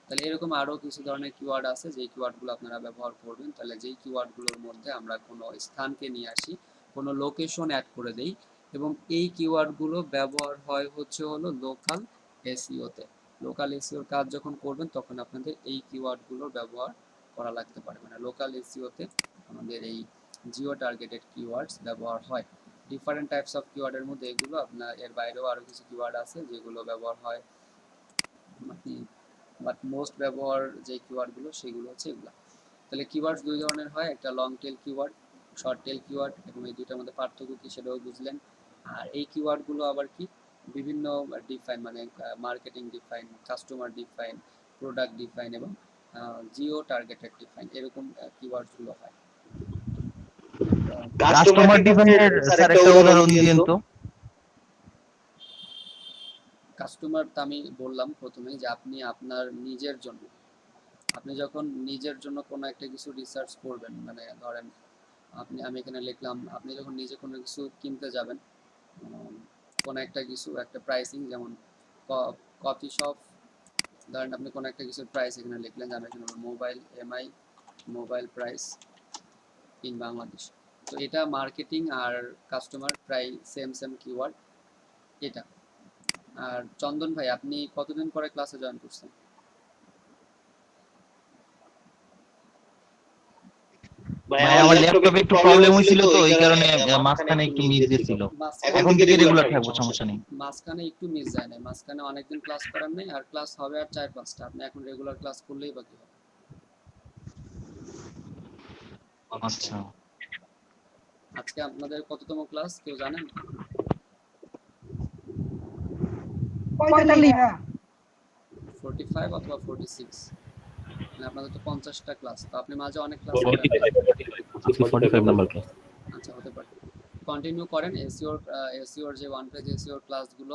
[SPEAKER 1] তাহলে এরকম আরও কিছু ধরনের কিওয়ার্ড আছে যেই কিওয়ার্ডগুলো আপনারা ব্যবহার করবেন। তাহলে যেই কিওয়ার্ডগুলোর মধ্যে আমরা কোনো স্থানকে নিয়ে আসি, কোনো লোকেশন অ্যাড করে দেই, এবং এই কিওয়ার্ডগুলো ব্যবহার হয় হলো লোকাল এসইওতে। লোকাল এসইওর কাজ যখন করবেন তখন আপনাদের এই কিওয়ার্ডগুলোর ব্যবহার করা লাগতে পারে। মানে লোকাল এসইওতে আমাদের এই জিও টার্গেটেড কিওয়ার্ডস ব্যবহার হয়। ডিফারেন্ট টাইপস অফ কিওয়ার্ডের মধ্যে এগুলো, আপনার এর বাইরেও আরও কিছু কিওয়ার্ড আছে যেগুলো ব্যবহার হয়, বাট মোস্ট ব্যবহার যে কিওয়ার্ডগুলো সেগুলো হচ্ছে এগুলো। তাহলে কিওয়ার্ডস দুই ধরনের হয়, একটা long tail keyword, short tail keyword, এবং এই দুইটার মধ্যে পার্থক্য কি সেটাও বুঝলেন। আর এই কিওয়ার্ডগুলো আবার কি বিভিন্ন ডিফাইন, মানে marketing define, customer define, product define এবং জিও টার্গেটেড ডিফাইন, এরকম কিওয়ার্ডসগুলো হয়।
[SPEAKER 2] কাস্টমার ডিফাইনের স্যার একটা উদাহরণ দিয়েন তো।
[SPEAKER 1] কাস্টমার তো আমি বললাম প্রথমেই যে আপনি আপনার নিজের জন্য, আপনি যখন নিজের জন্য কোনো একটা কিছু রিসার্চ করবেন, মানে ধরেন আমি এখানে লিখলাম, আপনি যখন নিজে কোনো কিছু কিনতে যাবেন, কোনো একটা কিছু একটা প্রাইসিং, যেমন কফি শপ, ধরেন আপনি কোনো একটা কিছুর প্রাইস এখানে লিখলেন, যে আমি এখানে mobile MI mobile price in Bangladesh. তো এটা মার্কেটিং আর কাস্টমার প্রায় সেম কিওয়ার্ড এটা। আর চন্দন ভাই, আপনি কতদিন পরে ক্লাসে জয়েন করছেন?
[SPEAKER 2] ভাই আমার ল্যাপটপে একটু প্রবলেম হয়েছিল, তো এই কারণে মাঝখানে একটু মিস গেছিল। এখন থেকে রেগুলার থাকবো, সমস্যা নেই।
[SPEAKER 1] মাঝখানে একটু মিস যায় না, মাঝখানে অনেকদিন ক্লাস করার নেই, আর ক্লাস হবে আর 4-5টা, আপনি এখন রেগুলার ক্লাস করলেই বাকি হবে।
[SPEAKER 2] আচ্ছা,
[SPEAKER 1] আজকে আপনাদের কততম ক্লাস কেউ জানেন? 45 অথবা 46, মানে আপনাদের তো 50টা ক্লাস, তো আপনি মাঝে অনেক ক্লাস করেন।
[SPEAKER 3] 45 নাম্বার ক্লাস।
[SPEAKER 1] আচ্ছা, হতে পারে। কন্টিনিউ করেন এসইওর যে ওয়ান পেজ এসইওর ক্লাসগুলো।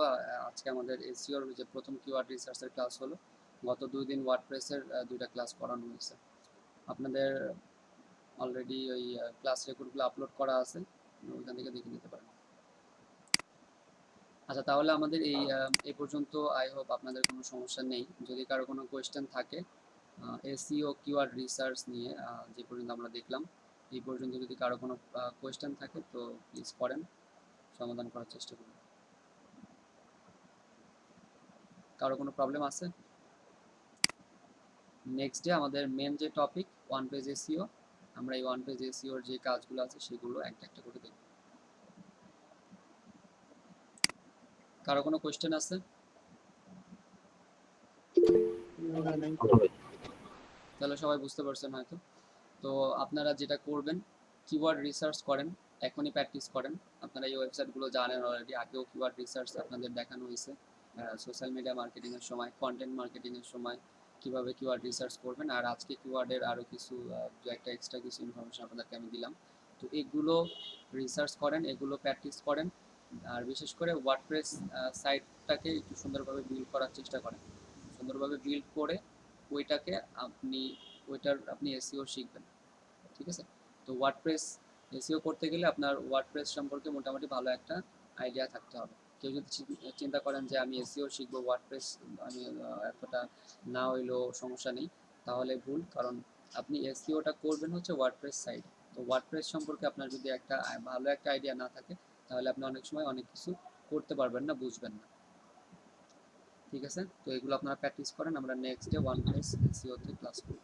[SPEAKER 1] আজকে আমাদের এসইওর যে প্রথম কিওয়ার্ড রিসার্চের ক্লাস হলো, গত 2 দিন ওয়ার্ডপ্রেসের 2টা ক্লাস করানো হয়েছে। আপনাদের অলরেডি ওই ক্লাস রেকর্ডগুলো আপলোড করা আছে, ওইখান থেকে দেখে নিতে পারেন। আচ্ছা, তাহলে আমাদের এই পর্যন্ত। আই হোপ আপনাদের কোনো সমস্যা নেই। যদি কারো কোনো কোয়েশ্চেন থাকে এসইও কিওয়ার্ড রিসার্চ নিয়ে, যে পর্যন্ত আমরা দেখলাম এই পর্যন্ত, যদি কারো কোনো কোয়েশ্চেন থাকে তো প্লিজ করেন, সমাধান করার চেষ্টা করুন। কারো কোনো প্রবলেম আছে? নেক্সট ডে আমাদের মেন যে টপিক ওয়ান পেজ এসইও, আমরা এই ওয়ান পেজ এসইওর যে কাজগুলো আছে সেগুলো একটা একটা করে দেখব। কারো কোনো কোয়েশ্চেন আছে? তাহলে সবাই বুঝতে পারছেন হয়তো। তো আপনারা যেটা করবেন, কিওয়ার্ড রিসার্চ করেন, এখনই প্র্যাকটিস করেন। আপনারা এই ওয়েবসাইটগুলো জানেন অলরেডি, আগেও কিওয়ার্ড রিসার্চ আপনাদের দেখানো হয়েছে সোশ্যাল মিডিয়া মার্কেটিংয়ের সময়, কন্টেন্ট মার্কেটিংয়ের সময় কিভাবে কিওয়ার্ড রিসার্চ করবেন। আর আজকে কিওয়ার্ডের আরও কিছু দু একটা এক্সট্রা কিছু ইনফরমেশন আপনাদেরকে আমি দিলাম। তো এগুলো রিসার্চ করেন, এগুলো প্র্যাকটিস করেন, আর বিশেষ করে ওয়ার্ডপ্রেস সাইটটাকে একটু সুন্দরভাবে বিল্ড করার চেষ্টা করেন। সুন্দরভাবে বিল্ড করে ওইটাকে আপনি এসইও শিখবেন, ঠিক আছে? তো ওয়ার্ডপ্রেস এসইও করতে গেলে আপনার ওয়ার্ডপ্রেস সম্পর্কে মোটামুটি ভালো একটা আইডিয়া থাকতে হবে। কেউ যদি চিন্তা করেন যে আমি এসইও শিখবো, ওয়ার্ডপ্রেস আমি এতটা না হইলেও সমস্যা নেই, তাহলে ভুল। কারণ আপনি এসইওটা করবেন হচ্ছে ওয়ার্ডপ্রেস সাইটে। তো ওয়ার্ডপ্রেস সম্পর্কে আপনার যদি একটা ভালো একটা আইডিয়া না থাকে, তাহলে আপনি অনেক সময় অনেক কিছু করতে পারবেন না, বুঝবেন না, ঠিক আছে? তো এগুলো আপনারা প্র্যাকটিস করেন, আমরা নেক্সট ডে ওয়ান পেজ এসইওতে ক্লাস করব।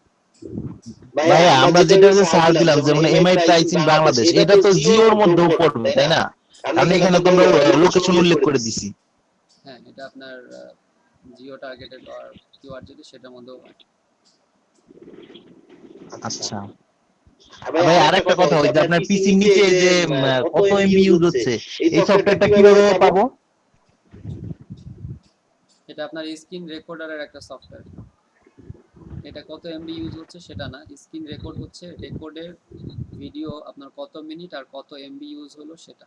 [SPEAKER 2] ভাইয়া আমরা যেটা সার্চ দিলাম, যেমন এমআই প্রাইস ইন বাংলাদেশ, এটা তো জিওর মধ্যেও পড়বে, তাই না? কারণ এখানে তো আমরা লোকেশন উল্লেখ করে দিছি।
[SPEAKER 1] হ্যাঁ, এটা আপনার জিও টার্গেটেড আর কিওয়ার্ড যেটা, সেটার মধ্যেও হয়।
[SPEAKER 2] আচ্ছা ভাই, আরেকটা কথা, ওই যে আপনার পিসির নিচে যে কত এমবি ইউজ হচ্ছে, এই সফটওয়্যারটা কিভাবে পাবো?
[SPEAKER 1] এটা আপনার স্ক্রিন রেকর্ডারের একটা সফটওয়্যার। এটা কত এমবি ইউজ হচ্ছে সেটা না, স্ক্রিন রেকর্ড হচ্ছে রেকর্ডের ভিডিও আপনার কত মিনিট আর কত এমবি ইউজ হলো সেটা।